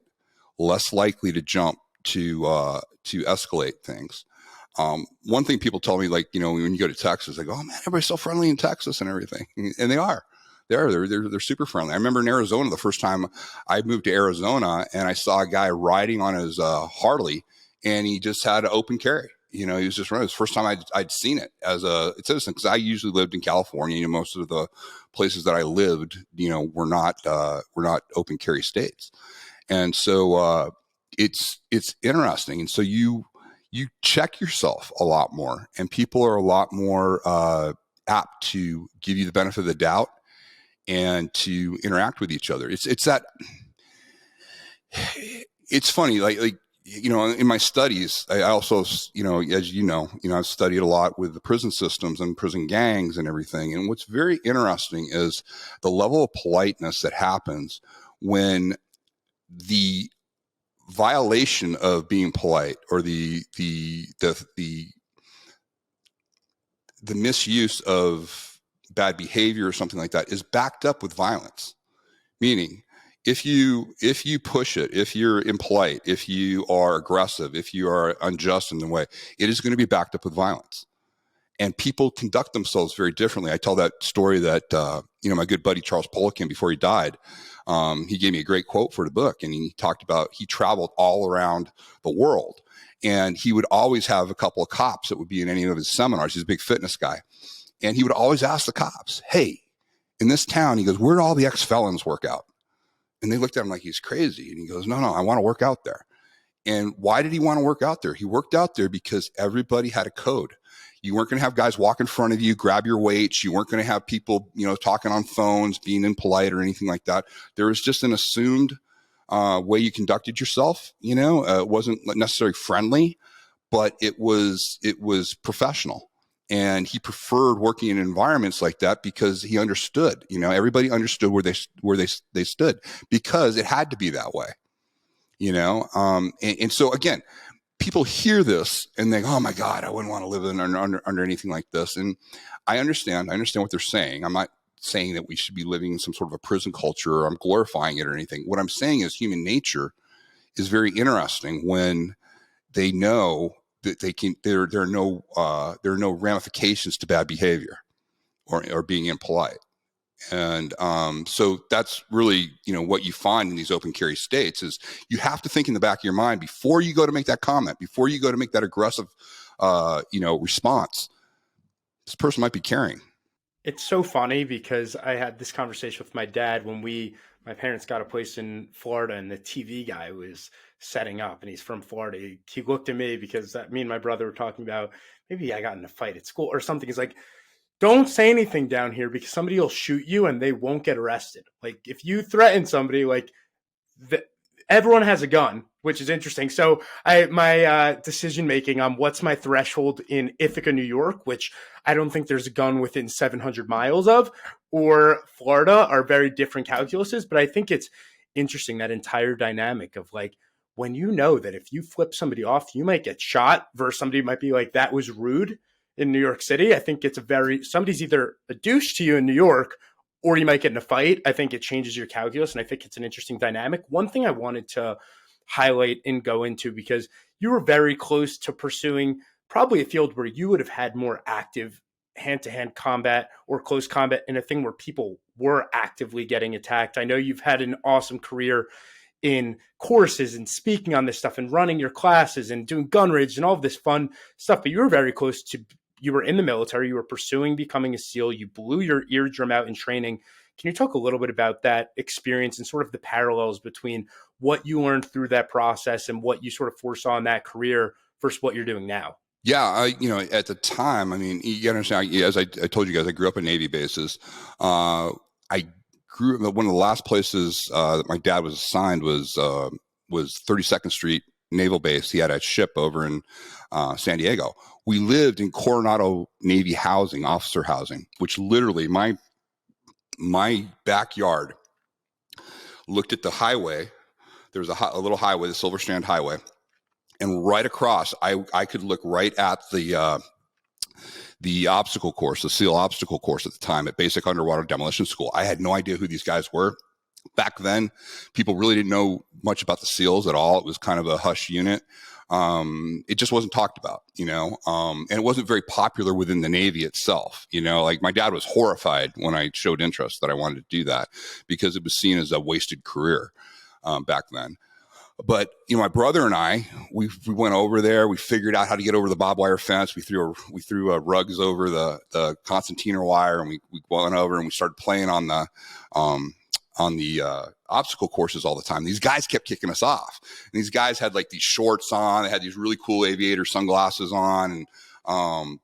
less likely to jump to escalate things. One thing people tell me, like, when you go to Texas, they go, "Oh man, everybody's so friendly in Texas and everything," and they are. They're super friendly. I remember in Arizona, the first time I moved to Arizona, and I saw a guy riding on his Harley, and he just had an open carry. He was just running. It was the first time I'd seen it as a citizen, because I usually lived in California. Most of the places that I lived, were not open carry states, and so it's interesting. And so you check yourself a lot more, and people are a lot more apt to give you the benefit of the doubt and to interact with each other. It's funny, like in my studies, I also, as I've studied a lot with the prison systems and prison gangs and everything. And what's very interesting is the level of politeness that happens when the violation of being polite, or the misuse of bad behavior or something like that, is backed up with violence. Meaning, if you push it, if you're impolite, if you are aggressive, if you are unjust in the way, it is going to be backed up with violence. And people conduct themselves very differently. I tell that story that my good buddy Charles Poliquin, before he died, he gave me a great quote for the book, and he talked about, he traveled all around the world, and he would always have a couple of cops that would be in any of his seminars. He's a big fitness guy, and he would always ask the cops, "Hey, in this town," he goes, "where do all the ex-felons work out?" And they looked at him like he's crazy, and he goes, "No, I want to work out there." And why did he want to work out there? He worked out there because everybody had a code. You weren't going to have guys walk in front of you, grab your weights. You weren't going to have people, talking on phones, being impolite or anything like that. There was just an assumed way you conducted yourself. It wasn't necessarily friendly, but it was professional. And he preferred working in environments like that because he understood. Everybody understood where they stood, because it had to be that way. And so again, people hear this and they go, "Oh my God, I wouldn't want to live under anything like this." And I understand what they're saying. I'm not saying that we should be living in some sort of a prison culture, or I'm glorifying it or anything. What I'm saying is human nature is very interesting when they know that there are no ramifications to bad behavior or being impolite. And so that's really, what you find in these open carry states is you have to think in the back of your mind before you go to make that comment, before you go to make that aggressive, response. This person might be carrying. It's so funny because I had this conversation with my dad when my parents got a place in Florida, and the TV guy was setting up, and he's from Florida. He looked at me because me and my brother were talking about, maybe I got in a fight at school or something. He's like, "Don't say anything down here because somebody will shoot you and they won't get arrested. Like, if you threaten somebody, like, everyone has a gun," which is interesting. So my decision making on what's my threshold in Ithaca, New York, which I don't think there's a gun within 700 miles of, or Florida, are very different calculuses. But I think it's interesting, that entire dynamic of, like, when you know that if you flip somebody off, you might get shot, versus somebody might be like, "That was rude." In New York City, I think somebody's either a douche to you in New York, or you might get in a fight. I think it changes your calculus, and I think it's an interesting dynamic. One thing I wanted to highlight and go into, because you were very close to pursuing probably a field where you would have had more active hand-to-hand combat or close combat, in a thing where people were actively getting attacked. I know you've had an awesome career in courses and speaking on this stuff and running your classes and doing gun raids and all of this fun stuff, but you were very close to, you were in the military, you were pursuing becoming a SEAL, you blew your eardrum out in training. Can you talk a little bit about that experience and sort of the parallels between what you learned through that process and what you sort of foresaw in that career versus what you're doing now? Yeah, at the time, I mean, you gotta understand, as I told you guys, I grew up in Navy bases. I grew up, one of the last places that my dad was assigned was 32nd Street Naval Base. He had a ship over in San Diego. We lived in Coronado Navy housing, officer housing, which literally my my backyard looked at the highway. There was a little highway, the Silver Strand Highway. And right across, I could look right at the obstacle course, the SEAL obstacle course at the time at Basic Underwater Demolition School. I had no idea who these guys were. Back then, people really didn't know much about the SEALs at all. It was kind of a hush unit. It just wasn't talked about, and it wasn't very popular within the Navy itself. Like my dad was horrified when I showed interest that I wanted to do that because it was seen as a wasted career back then. But, my brother and I, we went over there. We figured out how to get over the barbed wire fence. We threw rugs over the concertina wire, and we went over and we started playing on the obstacle courses all the time. These guys kept kicking us off. And these guys had like these shorts on. They had these really cool aviator sunglasses on, and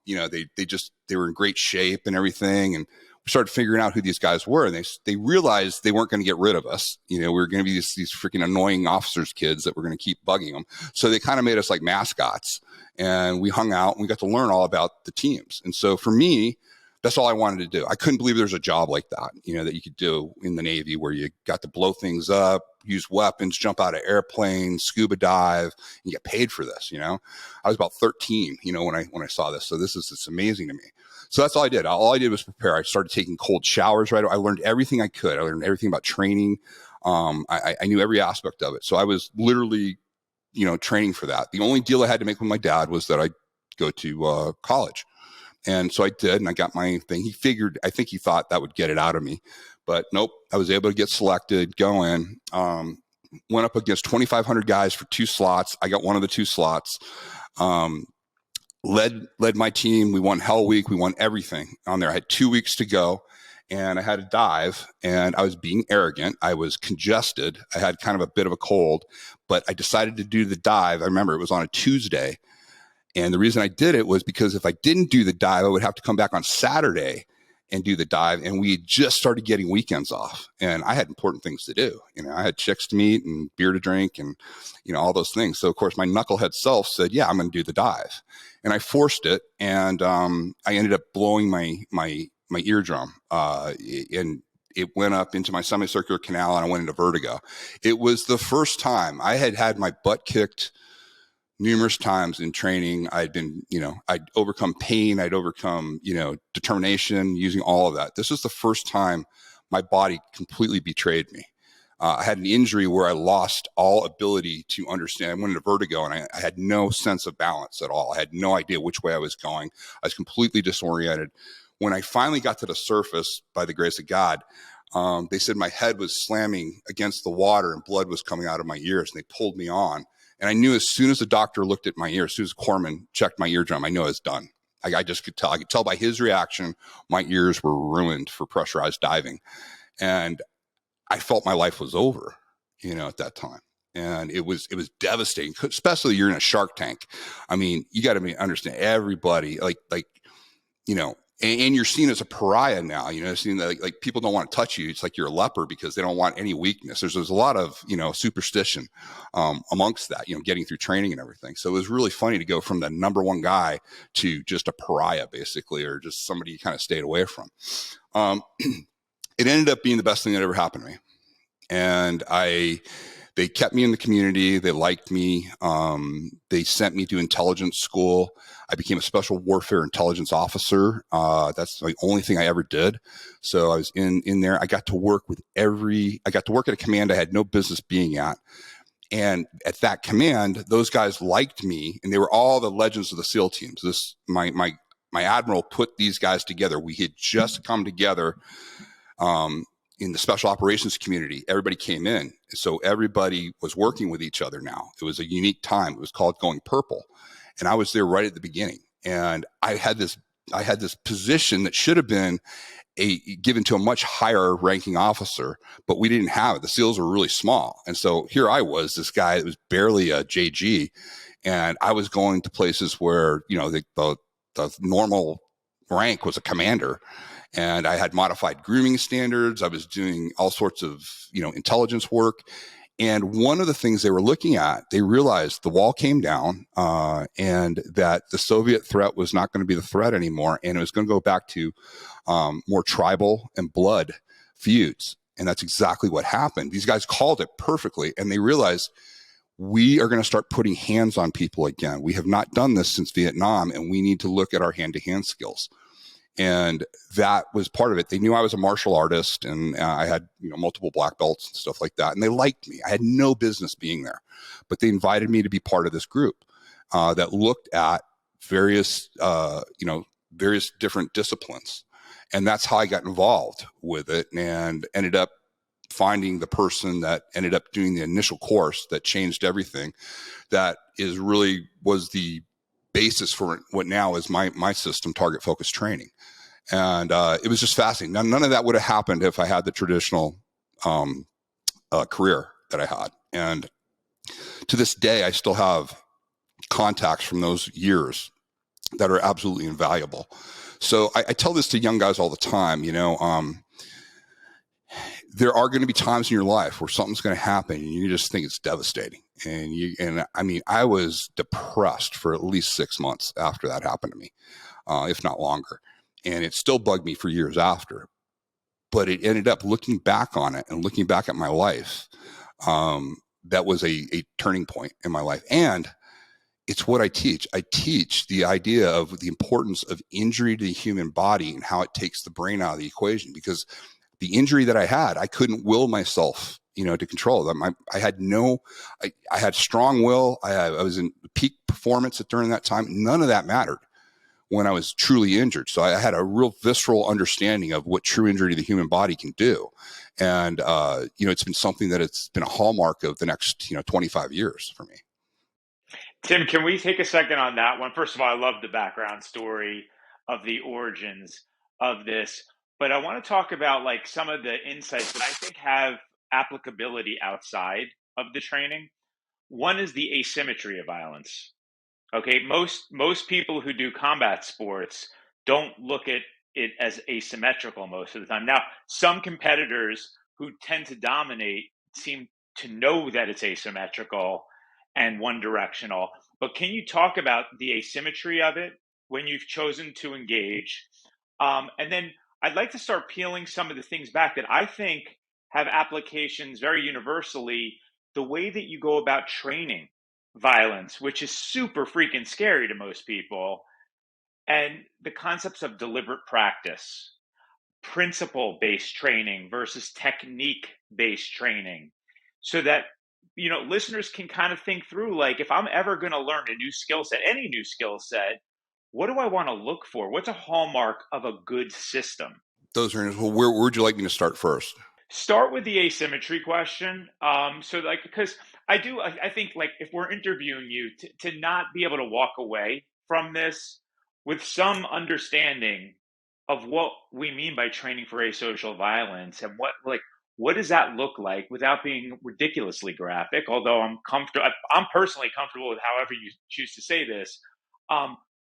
they were in great shape and everything. And we started figuring out who these guys were, and they realized they weren't going to get rid of us. We were going to be these freaking annoying officers' kids that were going to keep bugging them. So they kind of made us like mascots, and we hung out and we got to learn all about the teams. And so for me, that's all I wanted to do. I couldn't believe there's a job like that, that you could do in the Navy where you got to blow things up, use weapons, jump out of airplanes, scuba dive, and get paid for this. I was about 13, when I saw this. So it's amazing to me. So that's all I did. All I did was prepare. I started taking cold showers right away. I learned everything I could. I learned everything about training. I knew every aspect of it. So I was literally, training for that. The only deal I had to make with my dad was that I'd go to college. And so I did, and I got my thing. I think he thought that would get it out of me. But nope, I was able to get selected, go in, went up against 2,500 guys for 2 slots. I got one of the 2 slots. Led my team. We won Hell Week. We won everything on there. I had 2 weeks to go, and I had to dive, and I was being arrogant. I was congested. I had kind of a bit of a cold, but I decided to do the dive. I remember it was on a Tuesday, and the reason I did it was because if I didn't do the dive, I would have to come back on Saturday and do the dive, and we had just started getting weekends off, and I had important things to do. I had chicks to meet and beer to drink and, all those things. So, of course, my knucklehead self said, yeah, I'm going to do the dive. And I forced it, and I ended up blowing my eardrum, and it went up into my semicircular canal, and I went into vertigo. It was the first time I had my butt kicked numerous times in training. I'd been, I'd overcome pain. I'd overcome, determination, using all of that. This was the first time my body completely betrayed me. I had an injury where I lost all ability to understand. I went into vertigo, and I had no sense of balance at all. I had no idea which way I was going. I was completely disoriented. When I finally got to the surface, by the grace of God, they said my head was slamming against the water and blood was coming out of my ears, and they pulled me on. And I knew as soon as the doctor looked at my ear, as soon as Corman checked my eardrum, I knew I was done. I just could tell. I could tell by his reaction, my ears were ruined for pressurized diving. And I felt my life was over, at that time. And it was devastating, especially you're in a shark tank. I mean, you got to understand everybody, and you're seen as a pariah now, seen that like people don't want to touch you. It's like you're a leper because they don't want any weakness. There's a lot of, superstition amongst that, getting through training and everything. So it was really funny to go from the number one guy to just a pariah, basically, or just somebody you kind of stayed away from. It ended up being the best thing that ever happened to me. And they kept me in the community. They liked me. They sent me to intelligence school. I became a special warfare intelligence officer. That's the only thing I ever did. So I was in there. I got to work at a command I had no business being at. And at that command, those guys liked me, and they were all the legends of the SEAL teams. My admiral put these guys together. We had just come together in the special operations community. Everybody came in. So everybody was working with each other now. It was a unique time. It was called Going Purple. And I was there right at the beginning. And I had this position that should have been given to a much higher ranking officer, but we didn't have it. The SEALs were really small. And so here I was, this guy that was barely a JG. And I was going to places where, the normal rank was a commander. And I had modified grooming standards. I was doing all sorts of, intelligence work. And one of the things they were looking at, they realized the wall came down, and that the Soviet threat was not going to be the threat anymore. And it was going to go back to more tribal and blood feuds. And that's exactly what happened. These guys called it perfectly. And they realized we are going to start putting hands on people again. We have not done this since Vietnam, and we need to look at our hand-to-hand skills. And that was part of it. They knew I was a martial artist, and I had multiple black belts and stuff like that. And they liked me. I had no business being there, but they invited me to be part of this group that looked at various different disciplines. And that's how I got involved with it, and ended up finding the person that ended up doing the initial course that changed everything. That was the basis for what now is my system, target focused training. And it was just fascinating. Now, none of that would have happened if I had the traditional career that I had. And to this day, I still have contacts from those years that are absolutely invaluable. So I tell this to young guys all the time, there are going to be times in your life where something's going to happen and you just think it's devastating. And I was depressed for at least 6 months after that happened to me, if not longer. And it still bugged me for years after. But it ended up looking back on it and looking back at my life. That was a turning point in my life. And it's what I teach. I teach the idea of the importance of injury to the human body and how it takes the brain out of the equation. Because the injury that I had, I couldn't will myself, to control them. I had strong will. I was in peak performance during that time. None of that mattered when I was truly injured. So I had a real visceral understanding of what true injury to the human body can do. And, it's been something that it's been a hallmark of the next, 25 years for me. Tim, can we take a second on that one? First of all, I love the background story of the origins of this, but I want to talk about like some of the insights that I think have applicability outside of the training. One is the asymmetry of violence. Okay, most people who do combat sports don't look at it as asymmetrical most of the time. Now, some competitors who tend to dominate seem to know that it's asymmetrical and one directional. But can you talk about the asymmetry of it when you've chosen to engage? And then I'd like to start peeling some of the things back that I think have applications very universally. The way that you go about training violence, which is super freaking scary to most people, and the concepts of deliberate practice, principle based training versus technique based training, so that listeners can kind of think through, like, if I'm ever going to learn a new skill set, any new skill set, what do I want to look for? What's a hallmark of a good system? Those are, well, where would you like me to start first? Start with the asymmetry question. Because I think, like, if we're interviewing you, to not be able to walk away from this with some understanding of what we mean by training for asocial violence, and what does that look like without being ridiculously graphic, although I'm personally comfortable with however you choose to say this.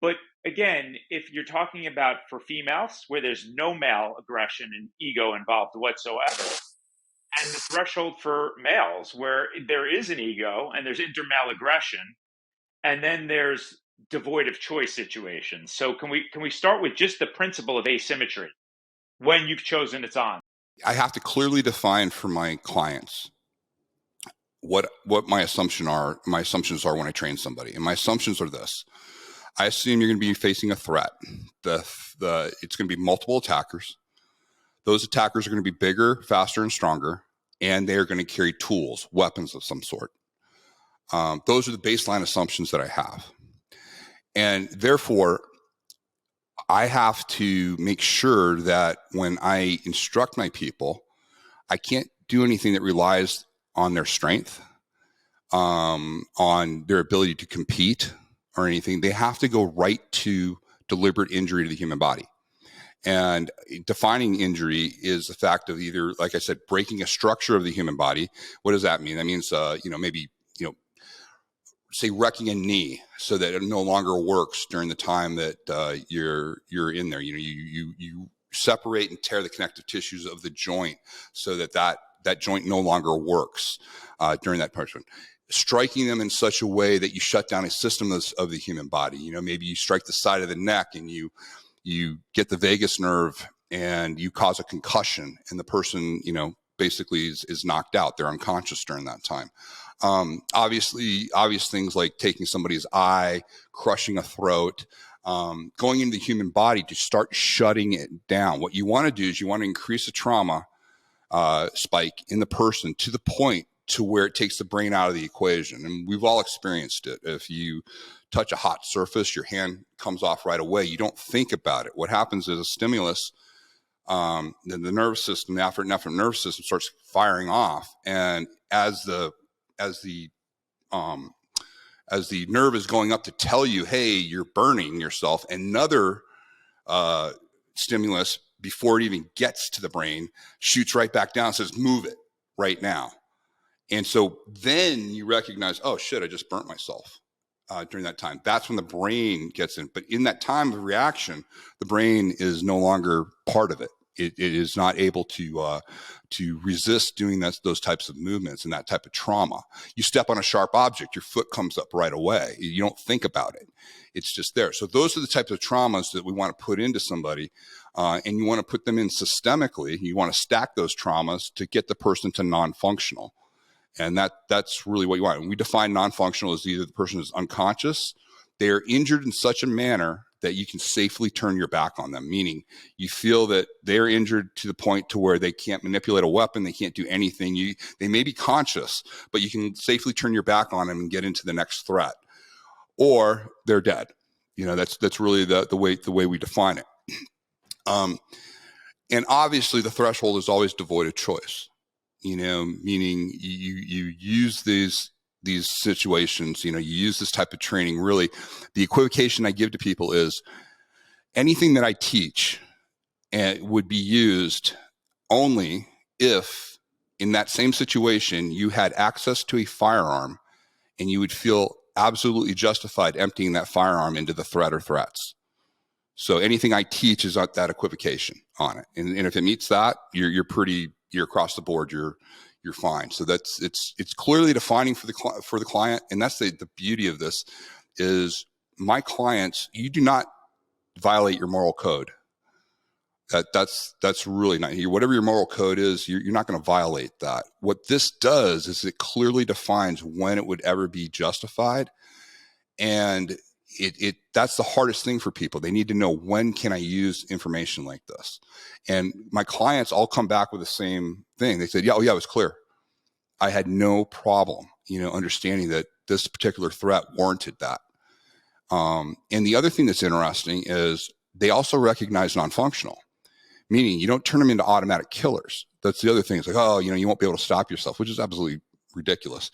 But again, if you're talking about for females where there's no male aggression and ego involved whatsoever, and the threshold for males where there is an ego and there's intermale aggression, and then there's devoid of choice situations. So can we start with just the principle of asymmetry when you've chosen it's on? I have to clearly define for my clients what my assumptions are when I train somebody. And my assumptions are this: I assume you're going to be facing a threat. It's going to be multiple attackers. Those attackers are going to be bigger, faster, and stronger, and they are going to carry tools, weapons of some sort. Those are the baseline assumptions that I have. And therefore, I have to make sure that when I instruct my people, I can't do anything that relies on their strength, on their ability to compete or anything. They have to go right to deliberate injury to the human body. And defining injury is the fact of either, like I said, breaking a structure of the human body. What does that mean? That means, maybe, say wrecking a knee so that it no longer works during the time that you're in there. You separate and tear the connective tissues of the joint so that that joint no longer works during that punishment. Striking them in such a way that you shut down a system of the human body. Maybe you strike the side of the neck and you get the vagus nerve and you cause a concussion, and the person, basically is knocked out. They're unconscious during that time. Obvious things like taking somebody's eye, crushing a throat, going into the human body to start shutting it down. What you want to do is you want to increase the trauma spike in the person to the point to where it takes the brain out of the equation. And we've all experienced it. If you touch a hot surface, your hand comes off right away. You don't think about it. What happens is a stimulus, then the nervous system, the afferent nervous system starts firing off. And as the nerve is going up to tell you, hey, you're burning yourself, another stimulus, before it even gets to the brain, shoots right back down and says, move it right now. And so then you recognize, oh shit, I just burnt myself during that time. That's when the brain gets in. But in that time of reaction, the brain is no longer part of it. It is not able to resist doing those types of movements and that type of trauma. You step on a sharp object, your foot comes up right away. You don't think about it. It's just there. So those are the types of traumas that we want to put into somebody. And you want to put them in systemically. You want to stack those traumas to get the person to non-functional. And that's really what you want. And we define non-functional as either the person is unconscious, they are injured in such a manner that you can safely turn your back on them, meaning you feel that they're injured to the point to where they can't manipulate a weapon, they can't do anything. They may be conscious, but you can safely turn your back on them and get into the next threat. Or they're dead. That's really the way we define it. And obviously the threshold is always devoid of choice. Meaning you use these situations, you use this type of training. Really, the equivocation I give to people is anything that I teach would be used only if in that same situation you had access to a firearm and you would feel absolutely justified emptying that firearm into the threat or threats. So anything I teach is at that equivocation on it. And if it meets that, you're across the board, you're fine. So it's clearly defining for the client. And that's the beauty of this is my clients, you do not violate your moral code. That's really not, whatever your moral code is, you're not going to violate that. What this does is it clearly defines when it would ever be justified. And that's the hardest thing for people. They need to know, when can I use information like this? And my clients all come back with the same thing. They said, yeah, it was clear. I had no problem, understanding that this particular threat warranted that. And the other thing that's interesting is they also recognize non-functional, meaning you don't turn them into automatic killers. That's the other thing. It's like, you won't be able to stop yourself, which is absolutely ridiculous.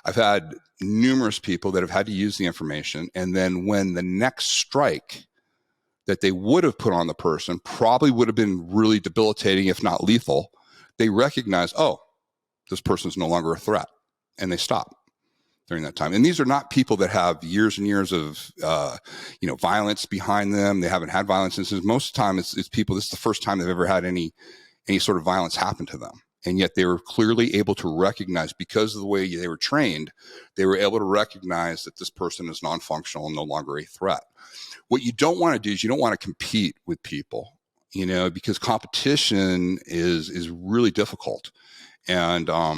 I've had numerous people that have had to use the information, and then when the next strike that they would have put on the person probably would have been really debilitating, if not lethal, they recognize, this person's no longer a threat, and they stop during that time. And these are not people that have years and years of violence behind them. They haven't had violence instances. Most of the time, it's people. This is the first time they've ever had any sort of violence happen to them. And yet they were clearly able to recognize, because of the way they were trained, they were able to recognize that this person is non-functional and no longer a threat. What you don't want to do is you don't want to compete with people, because competition is really difficult. And I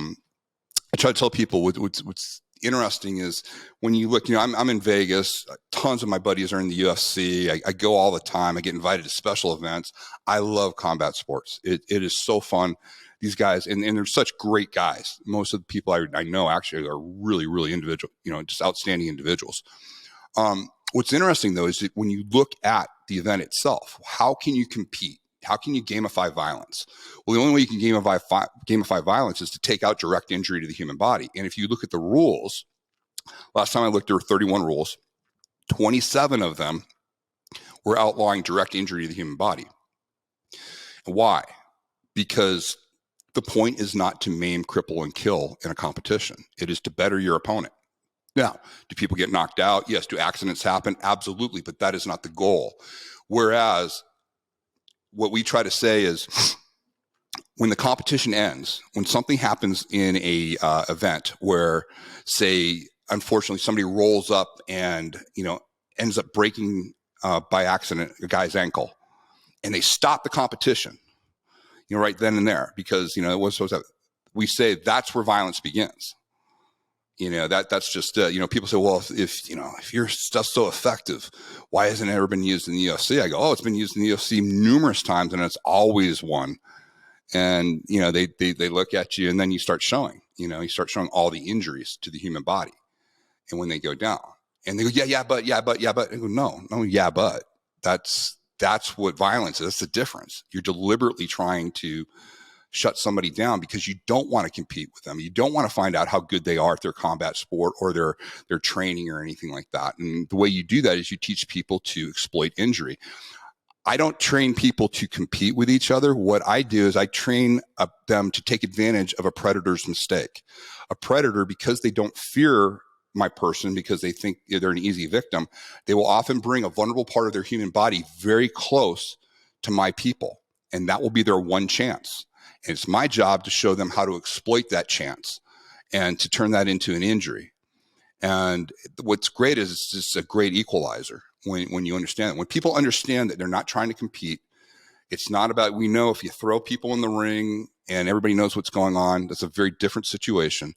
try to tell people what's interesting is when you look, I'm in Vegas, tons of my buddies are in the UFC. I go all the time. I get invited to special events. I love combat sports. It is so fun. These guys, and they're such great guys. Most of the people I know actually are really, really individual, just outstanding individuals. What's interesting though is that when you look at the event itself, how can you compete? How can you gamify violence? Well, the only way you can gamify violence is to take out direct injury to the human body. And if you look at the rules, last time I looked, there were 31 rules. 27 of them were outlawing direct injury to the human body. Why? Because the point is not to maim, cripple, and kill in a competition. It is to better your opponent. Now, do people get knocked out? Yes. Do accidents happen? Absolutely. But that is not the goal. Whereas what we try to say is when the competition ends, when something happens in a event where, say, unfortunately, somebody rolls up and ends up breaking by accident a guy's ankle, and they stop the competition, right then and there, because it was supposed to. We say that's where violence begins. That's just people say, well, if your stuff's so effective, why hasn't it ever been used in the UFC? I go, oh, it's been used in the UFC numerous times, and it's always won. And they look at you, and then you start showing all the injuries to the human body, and when they go down, and they go, but I go, no, but that's what violence is. That's the difference. You're deliberately trying to shut somebody down because you don't want to compete with them. You don't want to find out how good they are at their combat sport or their training or anything like that. And the way you do that is you teach people to exploit injury. I don't train people to compete with each other. What I do is I train them to take advantage of a predator's mistake. A predator, because they don't fear my person, because they think they're an easy victim, they will often bring a vulnerable part of their human body very close to my people. And that will be their one chance. And it's my job to show them how to exploit that chance and to turn that into an injury. And what's great is it's just a great equalizer when you understand it. When people understand that they're not trying to compete, it's not about, we know if you throw people in the ring and everybody knows what's going on, that's a very different situation.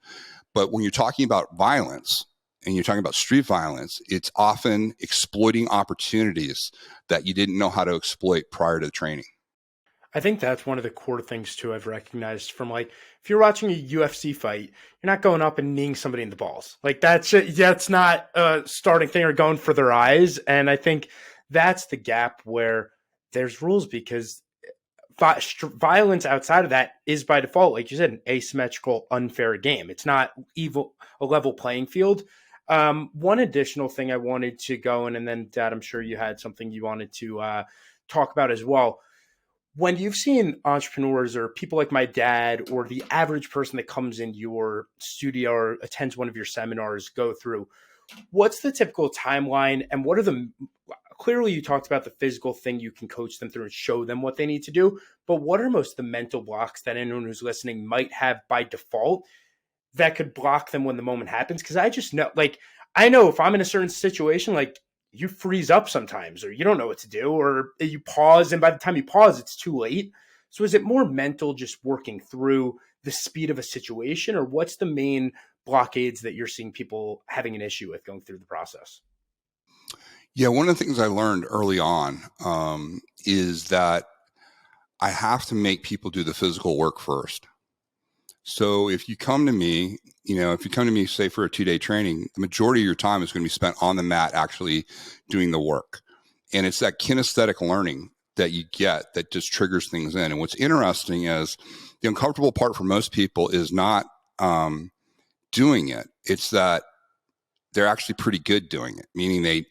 But when you're talking about violence and you're talking about street violence, it's often exploiting opportunities that you didn't know how to exploit prior to the training. I think that's one of the core things too I've recognized from, like, if you're watching a UFC fight, you're not going up and kneeing somebody in the balls. Like, that's not a starting thing, or going for their eyes. And I think that's the gap where there's rules, because violence outside of that is by default, like you said, an asymmetrical, unfair game. It's not a level playing field. One additional thing I wanted to go in, and then Dad, I'm sure you had something you wanted to talk about as well. When you've seen entrepreneurs or people like my dad, or the average person that comes into your studio or attends one of your seminars, go through, what's the typical timeline, and what are clearly you talked about the physical thing you can coach them through and show them what they need to do, but what are most of the mental blocks that anyone who's listening might have by default that could block them when the moment happens? Because I just know, like, I know if I'm in a certain situation, like, you freeze up sometimes, or you don't know what to do, or you pause, and by the time you pause, it's too late. So is it more mental, just working through the speed of a situation, or what's the main blockades that you're seeing people having an issue with going through the process? Yeah, one of the things I learned early on is that I have to make people do the physical work first. So if you come to me, say for a 2-day training, the majority of your time is going to be spent on the mat actually doing the work. And it's that kinesthetic learning that you get that just triggers things in. And what's interesting is the uncomfortable part for most people is not doing it. It's that they're actually pretty good doing it, meaning they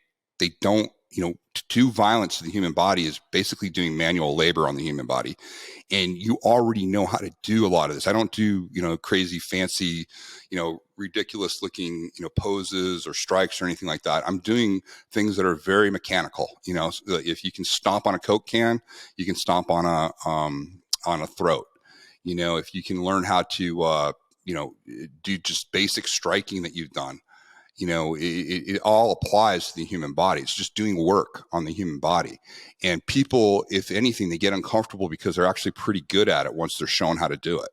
don't, to do violence to the human body is basically doing manual labor on the human body. And you already know how to do a lot of this. I don't do, crazy, fancy, ridiculous looking, poses or strikes or anything like that. I'm doing things that are very mechanical. If you can stomp on a Coke can, you can stomp on a throat. If you can learn how to, do just basic striking that you've done. It all applies to the human body. It's just doing work on the human body. And people, if anything, they get uncomfortable because they're actually pretty good at it once they're shown how to do it.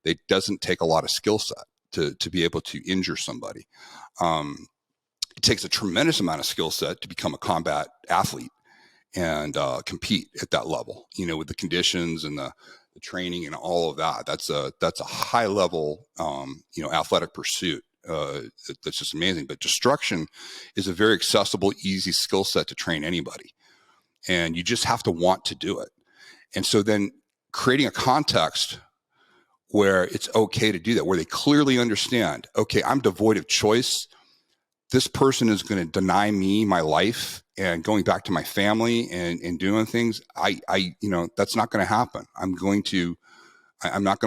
It doesn't take a lot of skill set to be able to injure somebody. It takes a tremendous amount of skill set to become a combat athlete and compete at that level, with the conditions and the training and all of that. That's a high level, athletic pursuit. That's just amazing. But destruction is a very accessible, easy skill set to train anybody. And you just have to want to do it. And so then creating a context where it's okay to do that, where they clearly understand, okay, I'm devoid of choice. This person is going to deny me my life and going back to my family and doing things. That's not going to happen. I'm not going to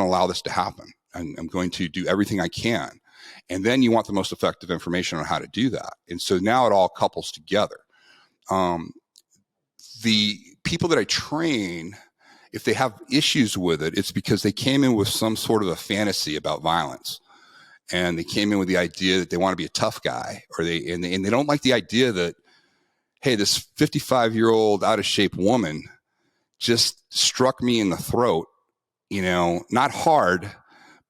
allow this to happen. I'm going to do everything I can. And then you want the most effective information on how to do that. And so now it all couples together. The people that I train if they have issues with it, it's because they came in with some sort of a fantasy about violence. And they came in with the idea that they want to be a tough guy, or they don't like the idea that, hey, this 55-year-old out of shape woman just struck me in the throat, not hard,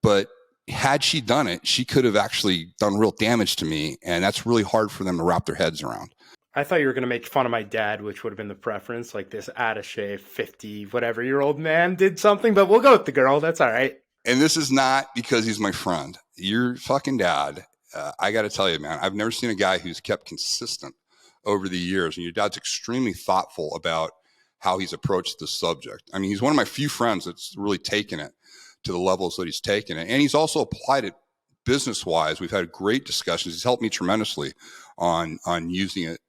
but had she done it, she could have actually done real damage to me. And that's really hard for them to wrap their heads around. I thought you were going to make fun of my dad, which would have been the preference. Like this out of shape, 50, whatever year old man did something, but we'll go with the girl. That's all right. And this is not because he's my friend. Your fucking dad, I got to tell you, man, I've never seen a guy who's kept consistent over the years. And your dad's extremely thoughtful about how he's approached the subject. I mean, he's one of my few friends that's really taken it to the levels that he's taken it. And he's also applied it business-wise. We've had great discussions. He's helped me tremendously on using it,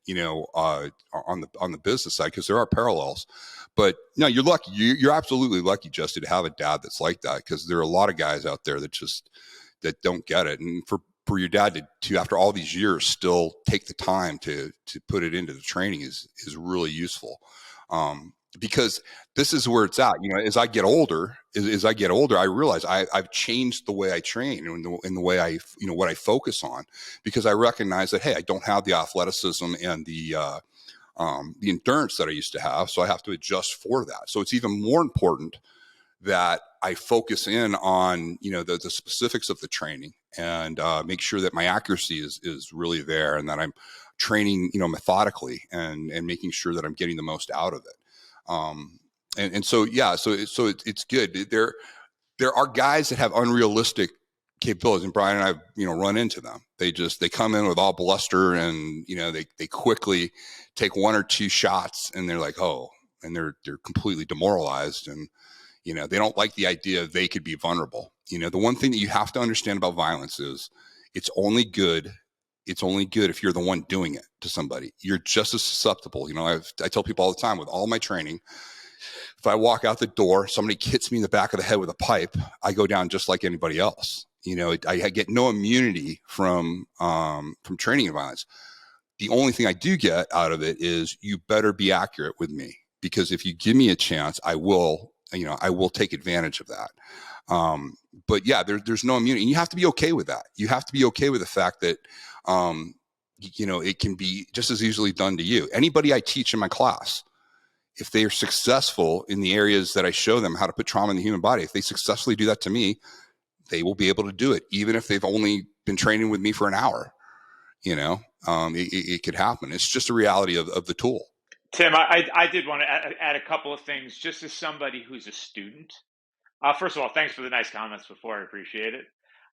on the business side, because there are parallels. But no, you're lucky. You're absolutely lucky, Justin, to have a dad that's like that, because there are a lot of guys out there that don't get it. And for your dad to after all these years still take the time to put it into the training is really useful. Because this is where it's at. As I get older, I realize I've changed the way I train and the way I, what I focus on, because I recognize that, hey, I don't have the athleticism and the endurance that I used to have. So I have to adjust for that. So it's even more important that I focus in on, the specifics of the training and make sure that my accuracy is really there, and that I'm training, methodically and making sure that I'm getting the most out of it. So it's good. There are guys that have unrealistic capabilities, and Brian and I, run into them. They come in with all bluster, and they quickly take one or two shots, and they're like, oh, and they're completely demoralized, and they don't like the idea they could be vulnerable. The one thing that you have to understand about violence is it's only good if you're the one doing it to somebody. You're just as susceptible. I tell people all the time with all my training, if I walk out the door, somebody hits me in the back of the head with a pipe, I go down just like anybody else. I get no immunity from training in violence. The only thing I do get out of it is you better be accurate with me, because if you give me a chance, I will take advantage of that. But yeah, there's no immunity, and you have to be okay with that. You have to be okay with the fact that, it can be just as easily done to you. Anybody I teach in my class, if they are successful in the areas that I show them how to put trauma in the human body, if they successfully do that to me, they will be able to do it, even if they've only been training with me for an hour. It could happen. It's just a reality of the tool. Tim, I did want to add a couple of things, just as somebody who's a student. First of all, thanks for the nice comments before. I appreciate it.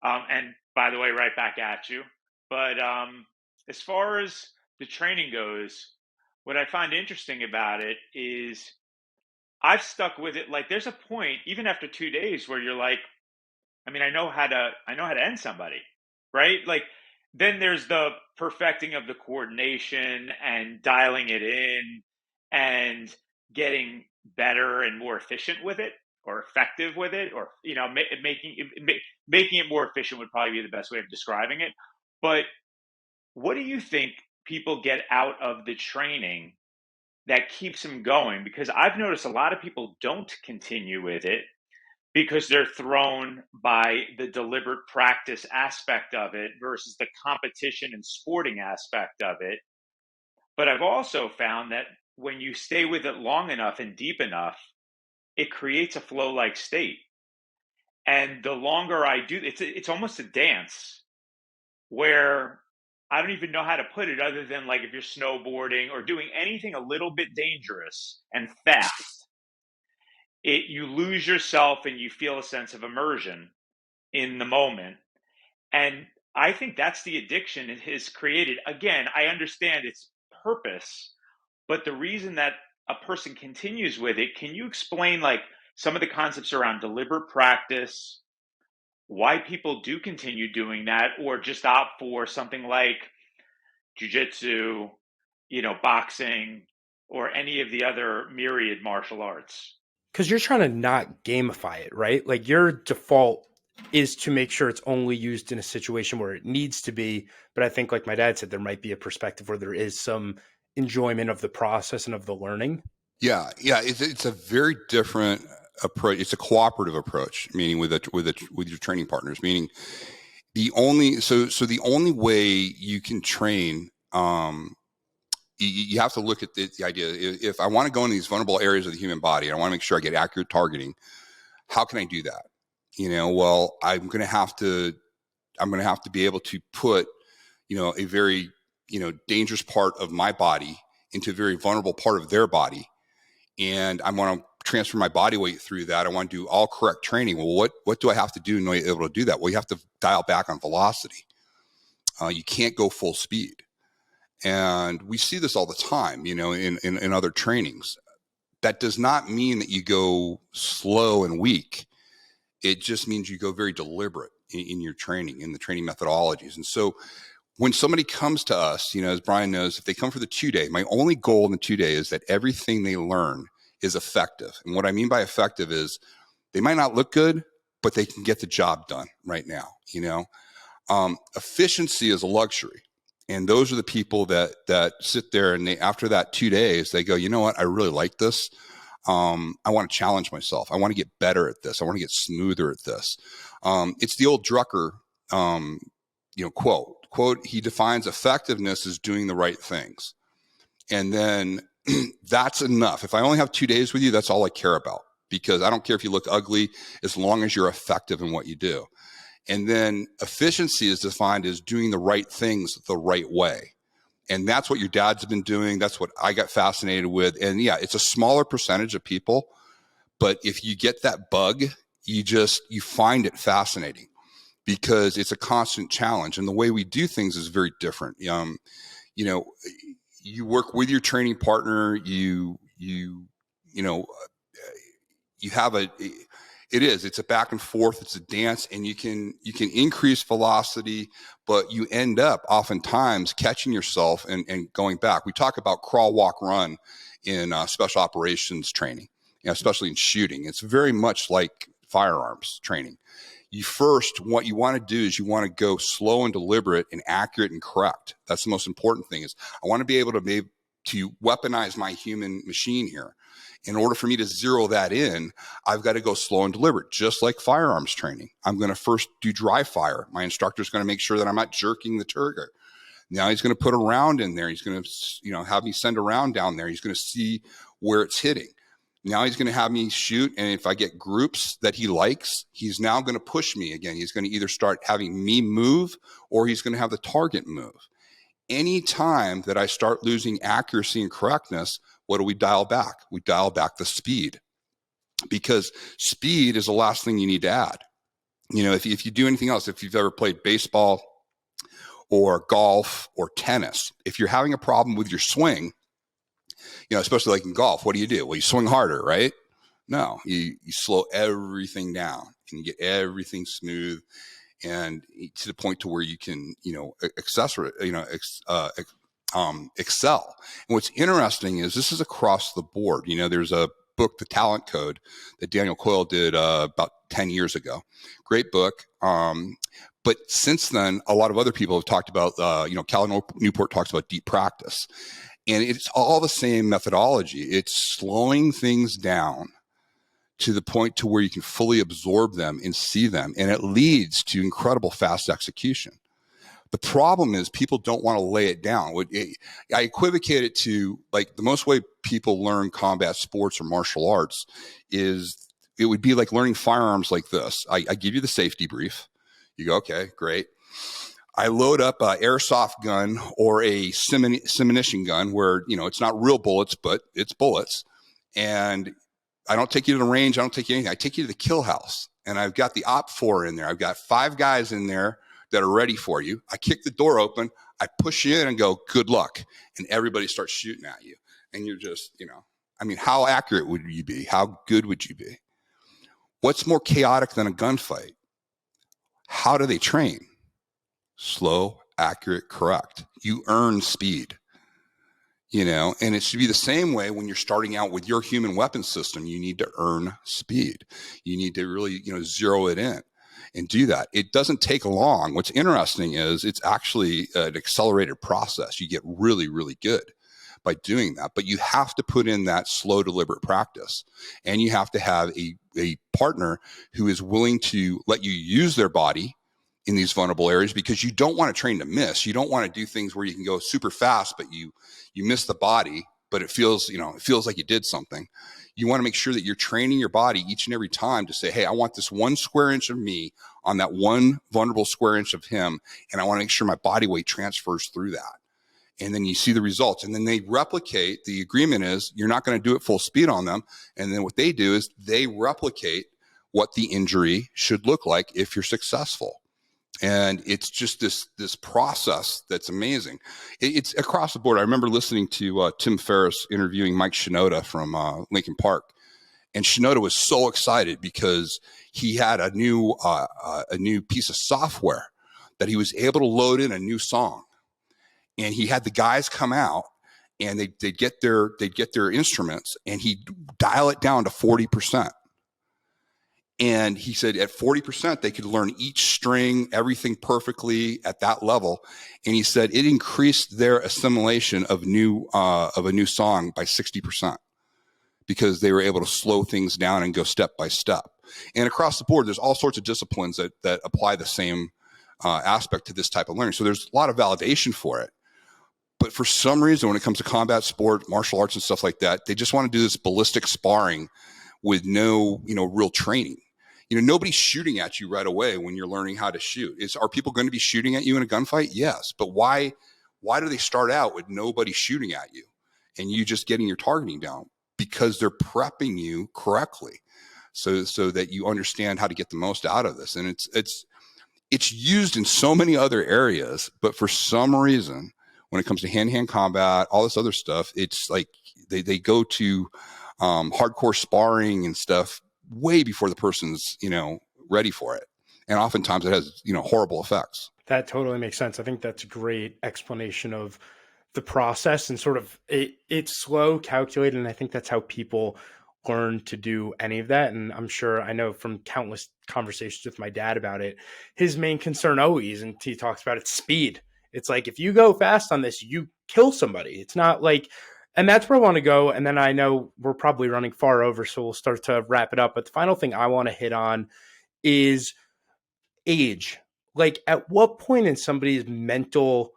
And by the way, right back at you. But as far as the training goes, what I find interesting about it is I've stuck with it. Like, there's a point, even after 2 days, where you're like, I mean, I know how to end somebody, right? Like, then there's the perfecting of the coordination and dialing it in and getting better and more efficient with it, or effective with it, or making it more efficient would probably be the best way of describing it. But what do you think people get out of the training that keeps them going? Because I've noticed a lot of people don't continue with it because they're thrown by the deliberate practice aspect of it versus the competition and sporting aspect of it. But I've also found that when you stay with it long enough and deep enough, it creates a flow-like state. And the longer I do, it's almost a dance where I don't even know how to put it, other than like if you're snowboarding or doing anything a little bit dangerous and fast, you lose yourself and you feel a sense of immersion in the moment. And I think that's the addiction it has created. Again, I understand its purpose, but the reason that a person continues with it, can you explain like some of the concepts around deliberate practice, why people do continue doing that, or just opt for something like jujitsu, boxing, or any of the other myriad martial arts? Because you're trying to not gamify it, right? Like your default is to make sure it's only used in a situation where it needs to be. But I think, like my dad said, there might be a perspective where there is some enjoyment of the process and of the learning. Yeah, yeah, it's a very different approach. It's a cooperative approach, meaning with your training partners. Meaning the only way you can train, you have to look at the idea. If I want to go into these vulnerable areas of the human body, and I want to make sure I get accurate targeting, how can I do that? Well, I'm going to have to be able to put, a very, dangerous part of my body into a very vulnerable part of their body. And I want to transfer my body weight through that. I want to do all correct training. Well, what do I have to do in order to be able to do that? Well, you have to dial back on velocity. You can't go full speed. And we see this all the time, in other trainings. That does not mean that you go slow and weak. It just means you go very deliberate in your training, in the training methodologies. And so when somebody comes to us, as Brian knows, if they come for the 2-day, my only goal in the 2-day is that everything they learn is effective. And what I mean by effective is they might not look good, but they can get the job done right now. Efficiency is a luxury. And those are the people that sit there and after that 2 days, they go, you know what? I really like this. I want to challenge myself. I want to get better at this. I want to get smoother at this. It's the old Drucker, quote, he defines effectiveness as doing the right things. And then that's enough. If I only have 2 days with you, that's all I care about, because I don't care if you look ugly as long as you're effective in what you do. And then efficiency is defined as doing the right things the right way. And that's what your dad's been doing. That's what I got fascinated with. And yeah, it's a smaller percentage of people, but if you get that bug, you find it fascinating because it's a constant challenge. And the way we do things is very different. You work with your training partner, it's a back and forth, it's a dance, and you can increase velocity, but you end up oftentimes catching yourself and going back. We talk about crawl, walk, run in special operations training, especially in shooting. It's very much like firearms training. What you want to do is you want to go slow and deliberate and accurate and correct. That's the most important thing. Is I want to be able to weaponize my human machine here. In order for me to zero that in, I've got to go slow and deliberate, just like firearms training. I'm going to first do dry fire. My instructor is going to make sure that I'm not jerking the trigger. Now he's going to put a round in there. He's going to, have me send a round down there. He's going to see where it's hitting. Now he's going to have me shoot. And if I get groups that he likes, he's now going to push me again. He's going to either start having me move or he's going to have the target move. Anytime that I start losing accuracy and correctness, what do we dial back? We dial back the speed, because speed is the last thing you need to add. If you do anything else, if you've ever played baseball or golf or tennis, if you're having a problem with your swing, especially like in golf, what do? Well, you swing harder, right? No, you slow everything down and you get everything smooth and to the point to where you can, excel. And what's interesting is this is across the board. There's a book, The Talent Code, that Daniel Coyle did about 10 years ago. Great book. But since then, a lot of other people have talked about, Cal Newport talks about deep practice. And it's all the same methodology. It's slowing things down to the point to where you can fully absorb them and see them. And it leads to incredible fast execution. The problem is people don't want to lay it down. I equivocate it to, like, the most way people learn combat sports or martial arts is it would be like learning firearms like this. I give you the safety brief. You go, okay, great. I load up an airsoft gun or a simunition gun where, it's not real bullets, but it's bullets. And I don't take you to the range. I don't take you anything. I take you to the kill house. And I've got the OP4 in there. I've got 5 guys in there that are ready for you. I kick the door open. I push you in and go, good luck. And everybody starts shooting at you. And you're just, how accurate would you be? How good would you be? What's more chaotic than a gunfight? How do they train? Slow, accurate, correct. You earn speed. And it should be the same way when you're starting out with your human weapon system. You need to earn speed. You need to really, zero it in and do that. It doesn't take long. What's interesting is it's actually an accelerated process. You get really, really good by doing that. But you have to put in that slow, deliberate practice, and you have to have a partner who is willing to let you use their body in these vulnerable areas, because you don't want to train to miss. You don't want to do things where you can go super fast, but you miss the body, but it feels like you did something. You want to make sure that you're training your body each and every time to say, hey, I want this 1 square inch of me on that 1 vulnerable square inch of him. And I want to make sure my body weight transfers through that. And then you see the results, and then they replicate. The agreement is you're not going to do it full speed on them. And then what they do is they replicate what the injury should look like if you're successful. And it's just this process that's amazing. It's across the board. I remember listening to Tim Ferriss interviewing Mike Shinoda from Lincoln Park, and Shinoda was so excited because he had a new piece of software that he was able to load in a new song, and he had the guys come out and they'd get their instruments, and he'd dial it down to 40%. And he said at 40%, they could learn each string, everything perfectly at that level. And he said it increased their assimilation of a new song by 60%, because they were able to slow things down and go step by step. And across the board, there's all sorts of disciplines that apply the same aspect to this type of learning. So there's a lot of validation for it. But for some reason, when it comes to combat sport, martial arts and stuff like that, they just want to do this ballistic sparring with no, real training. Nobody's shooting at you right away when you're learning how to shoot. Are people going to be shooting at you in a gunfight? Yes. But why do they start out with nobody shooting at you and you just getting your targeting down? Because they're prepping you correctly so that you understand how to get the most out of this. And it's used in so many other areas, but for some reason, when it comes to hand-to-hand combat, all this other stuff, it's like they go to hardcore sparring and stuff way before the person's, ready for it. And oftentimes it has, horrible effects. That totally makes sense. I think that's a great explanation of the process, and sort of it's slow, calculated. And I think that's how people learn to do any of that. And I know from countless conversations with my dad about it, his main concern always, and he talks about it, speed. It's like, if you go fast on this, you kill somebody. It's not like, and that's where I want to go. And then I know we're probably running far over, so we'll start to wrap it up. But the final thing I want to hit on is age. Like, at what point in somebody's mental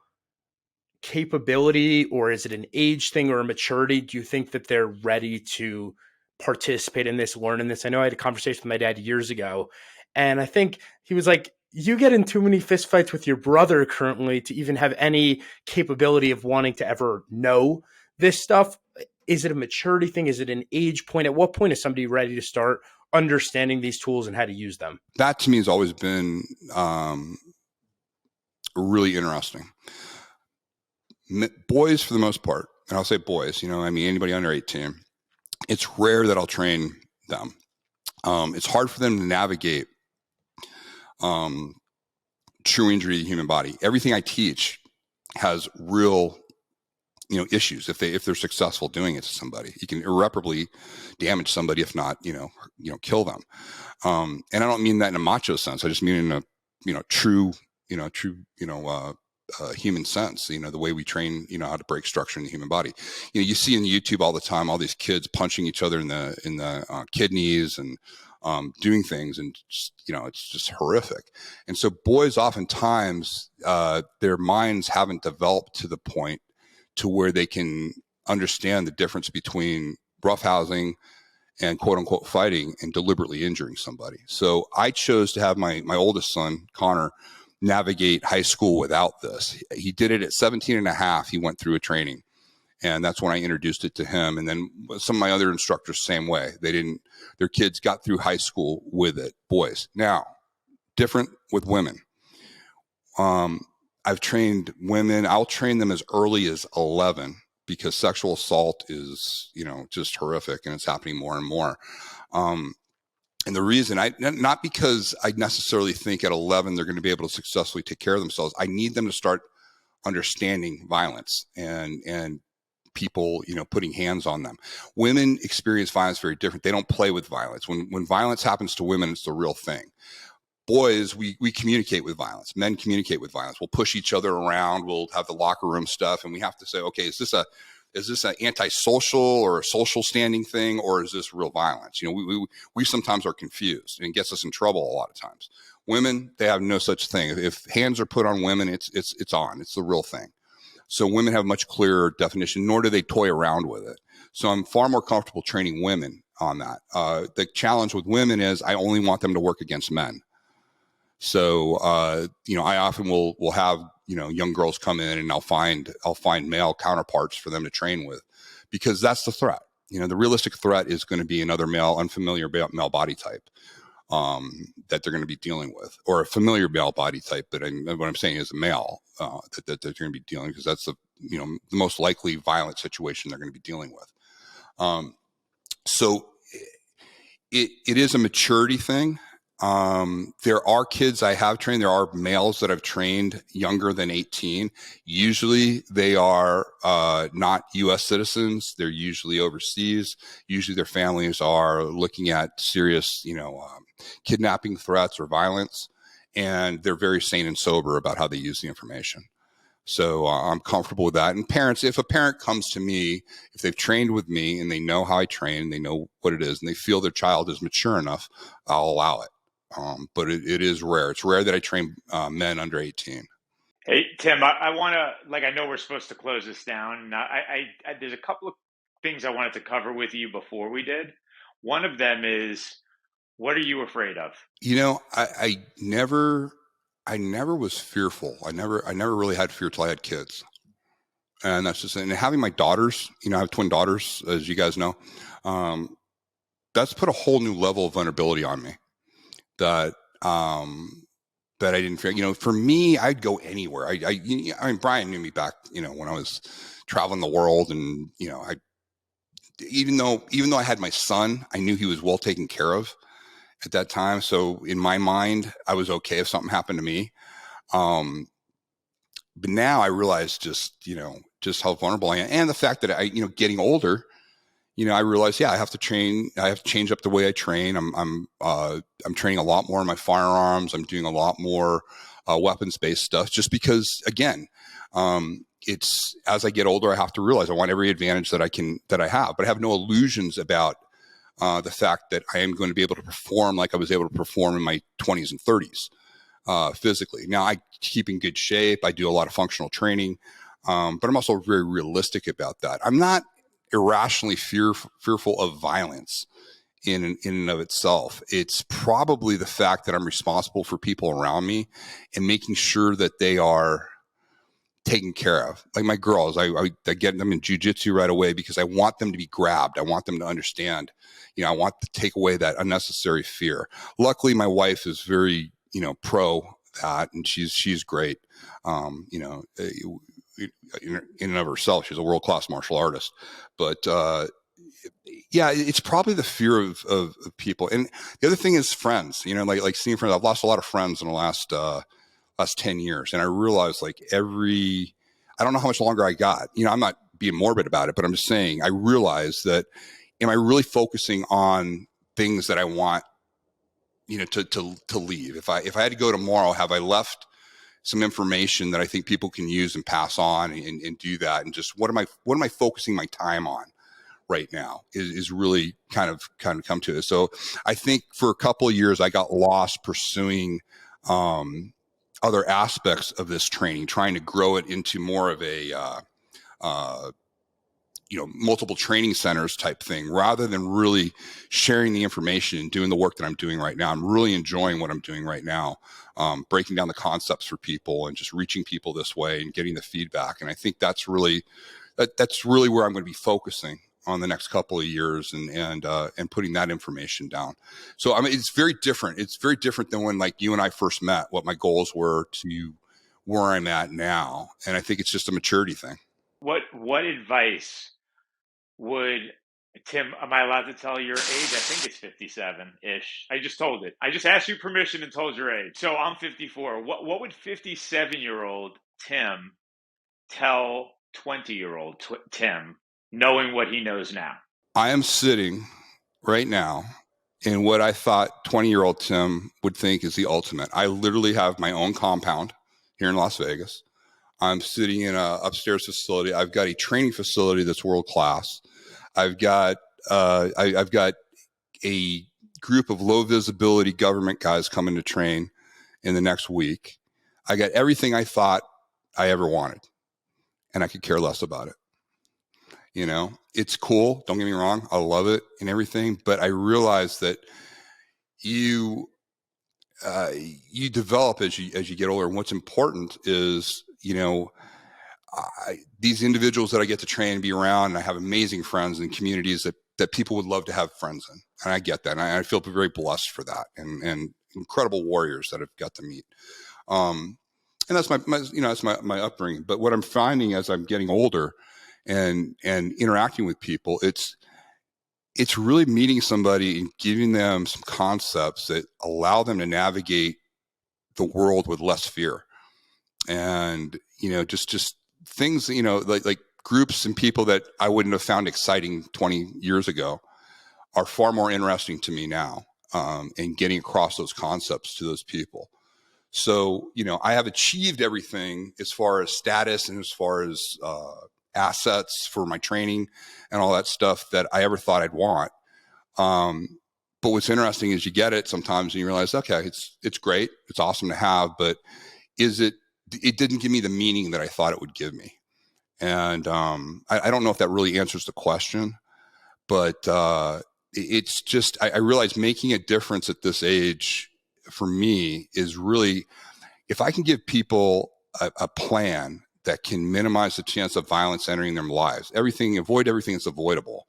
capability, or is it an age thing or a maturity, do you think that they're ready to participate in this, learn in this? I know I had a conversation with my dad years ago, and I think he was like, you get in too many fistfights with your brother currently to even have any capability of wanting to ever know this stuff. Is it a maturity thing? Is it an age point? At what point is somebody ready to start understanding these tools and how to use them? That to me has always been really interesting. Boys, for the most part, and I'll say boys, anybody under 18, it's rare that I'll train them. It's hard for them to navigate true injury to the human body. Everything I teach has real issues. If they're successful doing it to somebody, you can irreparably damage somebody, if not kill them. And I don't mean that in a macho sense. I just mean in a true human sense. The way we train how to break structure in the human body. You see in YouTube all the time all these kids punching each other in the kidneys and doing things, and it's just horrific. And so boys, oftentimes their minds haven't developed to the point to where they can understand the difference between roughhousing and quote unquote fighting and deliberately injuring somebody. So I chose to have my oldest son, Connor, navigate high school without this. He did it at 17 and a half. He went through a training, and that's when I introduced it to him. And then some of my other instructors, same way. Their kids got through high school with it. Boys. Now, different with women. I've trained women. I'll train them as early as 11, because sexual assault is, just horrific, and it's happening more and more. And the reason, not because I necessarily think at 11 they're going to be able to successfully take care of themselves. I need them to start understanding violence and people, putting hands on them. Women experience violence very different. They don't play with violence. When violence happens to women, it's the real thing. Boys, we communicate with violence. Men communicate with violence. We'll push each other around. We'll have the locker room stuff, and we have to say, okay, is this a Is this an antisocial or a social standing thing, or is this real violence? We sometimes are confused, and it gets us in trouble a lot of times. Women, they have no such thing. If hands are put on women, it's on. It's the real thing. So women have much clearer definition, nor do they toy around with it. So I'm far more comfortable training women on that. The challenge with women is I only want them to work against men. So, I often will have, young girls come in, and I'll find male counterparts for them to train with, because that's the threat. The realistic threat is going to be another male, unfamiliar male body type that they're going to be dealing with, or a familiar male body type. But what I'm saying is a male that they're going to be dealing, because that's the most likely violent situation they're going to be dealing with. So it is a maturity thing. There are kids I have trained. There are males that I've trained younger than 18. Usually they are not U.S. citizens. They're usually overseas. Usually their families are looking at serious, kidnapping threats or violence, and they're very sane and sober about how they use the information. So I'm comfortable with that. And parents, if a parent comes to me, if they've trained with me and they know how I train, they know what it is, and they feel their child is mature enough, I'll allow it. But it is rare. It's rare that I train men under 18. Hey, Tim, I want to, I know we're supposed to close this down. There's a couple of things I wanted to cover with you before we did. One of them is, what are you afraid of? I never was fearful. I never really had fear till I had kids. And that's just, and having my daughters, I have twin daughters, as you guys know, that's put a whole new level of vulnerability on me that I didn't fear. For me, I'd go anywhere. I mean, Brian knew me back, when I was traveling the world, and, even though I had my son, I knew he was well taken care of at that time. So in my mind, I was okay if something happened to me. But now I realize just how vulnerable I am, and the fact that getting older, I realize, I have to change up the way I train. I'm training a lot more in my firearms. I'm doing a lot more weapons-based stuff, just because, again, it's, as I get older, I have to realize I want every advantage that I have, but I have no illusions about the fact that I am going to be able to perform like I was able to perform in my 20s and 30s. Physically. Now, I keep in good shape. I do a lot of functional training, but I'm also very realistic about that. I'm not irrationally fearful of violence in and of itself. It's probably the fact that I'm responsible for people around me and making sure that they are taken care of. Like my girls, I get them in jiu-jitsu right away because I want them to be grabbed. I want them to understand. I want to take away that unnecessary fear. Luckily, my wife is very pro that, and she's great. In and of herself, she's a world-class martial artist. But it's probably the fear of people. And the other thing is friends. Like seeing friends. I've lost a lot of friends in the last 10 years, and I realized I don't know how much longer I got. I'm not being morbid about it, but I'm just saying I realized that, am I really focusing on things that I want to leave? If I had to go tomorrow, have I left some information that I think people can use and pass on and do that? And just what am I focusing my time on right now is really kind of come to it. So I think for a couple of years, I got lost pursuing other aspects of this training, trying to grow it into more of a multiple training centers type thing, rather than really sharing the information and doing the work that I'm doing right now. I'm really enjoying what I'm doing right now, breaking down the concepts for people and just reaching people this way and getting the feedback. And I think that's really where I'm going to be focusing on the next couple of years, and putting that information down. So I mean, it's very different. It's very different than when you and I first met, what my goals were to where I'm at now. And I think it's just a maturity thing. What advice would, Tim, am I allowed to tell your age? I think it's 57-ish. I just told it. I just asked you permission and told your age. So I'm 54. What would 57-year-old Tim tell 20-year-old Tim, knowing what he knows now? I am sitting right now in what I thought 20-year-old Tim would think is the ultimate. I literally have my own compound here in Las Vegas. I'm sitting in a upstairs facility. I've got a training facility that's world class. I've got I've got a group of low visibility government guys coming to train in the next week. I got everything I thought I ever wanted, and I could care less about it. You know, it's cool. Don't get me wrong. I love it and everything, but I realize that you develop as you get older. And what's important is, you know, these individuals that I get to train and be around, and I have amazing friends and communities that people would love to have friends in. And I get that. And I feel very blessed for that, and incredible warriors that I've got to meet. And that's that's my upbringing. But what I'm finding as I'm getting older and interacting with people, it's really meeting somebody and giving them some concepts that allow them to navigate the world with less fear. And, you know, just things, you know, like groups and people that I wouldn't have found exciting 20 years ago are far more interesting to me now, and getting across those concepts to those people. So, you know, I have achieved everything as far as status and as far as assets for my training and all that stuff that I ever thought I'd want. But what's interesting is you get it sometimes and you realize, okay, it's great. It's awesome to have, but it didn't give me the meaning that I thought it would give me. And I don't know if that really answers the question, but it's just, I realize making a difference at this age for me is really, if I can give people a plan that can minimize the chance of violence entering their lives, avoid everything that's avoidable,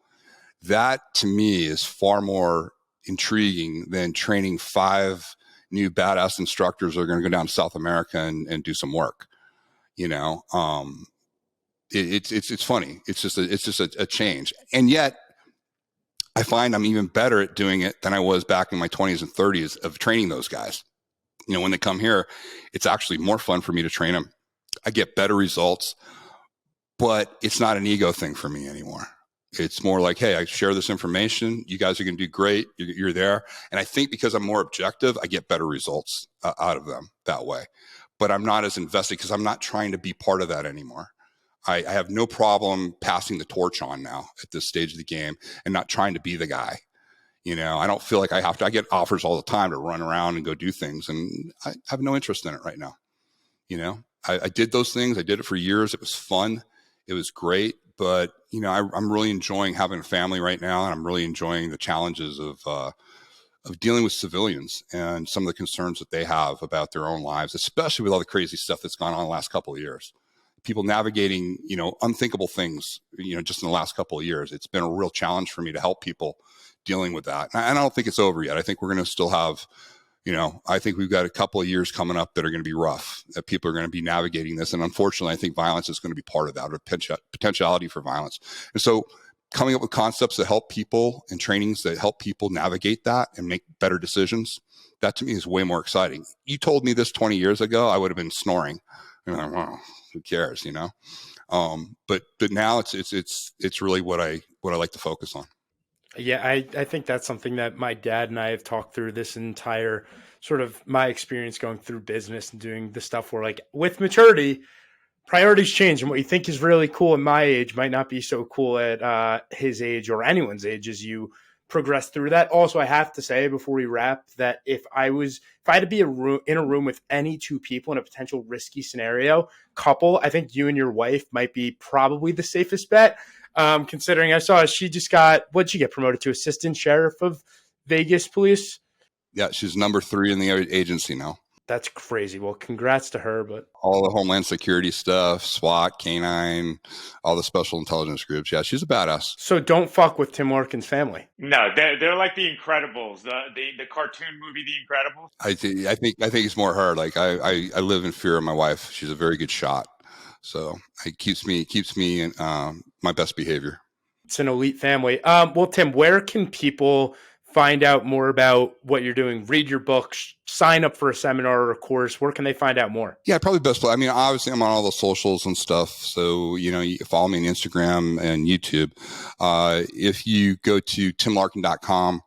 that to me is far more intriguing than training 5 new badass instructors that are going to go down to South America and do some work. You know, it's funny. It's just a change. And yet I find I'm even better at doing it than I was back in my 20s and 30s of training those guys. You know, when they come here, it's actually more fun for me to train them. I get better results, but it's not an ego thing for me anymore. It's more like, hey, I share this information. You guys are going to do great. You're there. And I think because I'm more objective, I get better results out of them that way. But I'm not as invested because I'm not trying to be part of that anymore. I have no problem passing the torch on now at this stage of the game and not trying to be the guy. You know, I don't feel like I have to. I get offers all the time to run around and go do things, and I have no interest in it right now. You know, I did those things. I did it for years. It was fun. It was great. But, you know, I'm really enjoying having a family right now, and I'm really enjoying the challenges of dealing with civilians and some of the concerns that they have about their own lives, especially with all the crazy stuff that's gone on the last couple of years. People navigating, you know, unthinkable things, you know, just in the last couple of years. It's been a real challenge for me to help people dealing with that. And I don't think it's over yet. I think we're going to still have, you know, I think we've got a couple of years coming up that are going to be rough, that people are going to be navigating this. And unfortunately, I think violence is going to be part of that, or potentiality for violence. And so coming up with concepts that help people and trainings that help people navigate that and make better decisions, that to me is way more exciting. You told me this 20 years ago, I would have been snoring. You know, oh, who cares, you know? But now it's really what I like to focus on. Yeah, I think that's something that my dad and I have talked through this entire sort of my experience going through business and doing the stuff where, like, with maturity, priorities change. And what you think is really cool at my age might not be so cool at his age or anyone's age as you progress through that. Also, I have to say before we wrap that if I had to be in a room with any 2 people in a potential risky scenario, couple, I think you and your wife might be probably the safest bet. Considering I saw she just what'd she get promoted to? Assistant Sheriff of Vegas Police? Yeah, she's number 3 in the agency now. That's crazy. Well, congrats to her. But all the Homeland Security stuff, SWAT, K9, all the special intelligence groups. Yeah, she's a badass. So don't fuck with Tim Larkin's family. No, they're like the Incredibles, the cartoon movie, The Incredibles. I think it's more her. Like I live in fear of my wife. She's a very good shot. So it keeps me in my best behavior. It's an elite family. Well, Tim, where can people find out more about what you're doing? Read your books, sign up for a seminar or a course. Where can they find out more? Yeah, probably best place. I mean, obviously I'm on all the socials and stuff. So, you know, you follow me on Instagram and YouTube. If you go to timlarkin.com,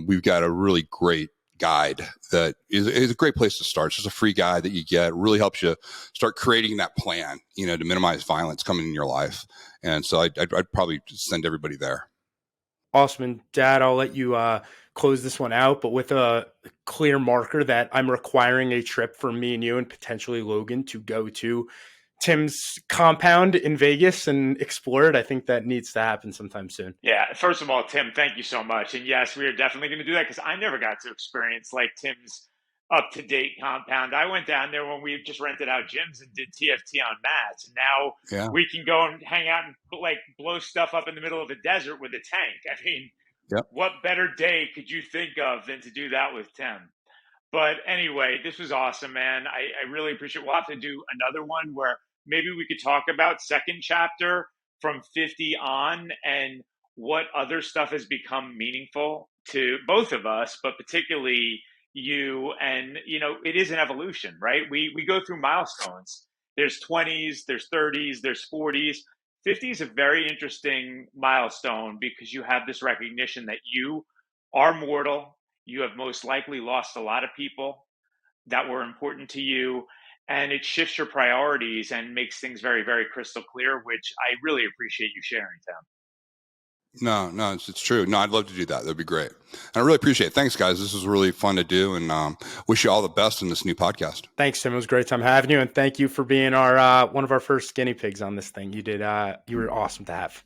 we've got a really great guide that is a great place to start. It's just a free guide that you get. It really helps you start creating that plan, to minimize violence coming in your life. And so I'd probably just send everybody there. Awesome. And Dad, I'll let you close this one out, but with a clear marker that I'm requiring a trip for me and you and potentially Logan to go to Tim's compound in Vegas and explore it. I think that needs to happen sometime soon. Yeah. First of all, Tim, thank you so much. And yes, we are definitely going to do that because I never got to experience like Tim's up to date compound. I went down there when we just rented out gyms and did TFT on mats. And now we can go and hang out and like blow stuff up in the middle of the desert with a tank. I mean, what better day could you think of than to do that with Tim? But anyway, this was awesome, man. I really appreciate it. We'll have to do another one where maybe we could talk about second chapter from 50 on and what other stuff has become meaningful to both of us, but particularly you. And, it is an evolution, right? We go through milestones. There's 20s, there's 30s, there's 40s. 50 is a very interesting milestone because you have this recognition that you are mortal. You have most likely lost a lot of people that were important to you, and it shifts your priorities and makes things very, very crystal clear, which I really appreciate you sharing, Tim. No, it's true. No, I'd love to do that. That'd be great. And I really appreciate it. Thanks, guys. This was really fun to do, and wish you all the best in this new podcast. Thanks, Tim. It was a great time having you, and thank you for being our one of our first guinea pigs on this thing. You did. You were awesome to have.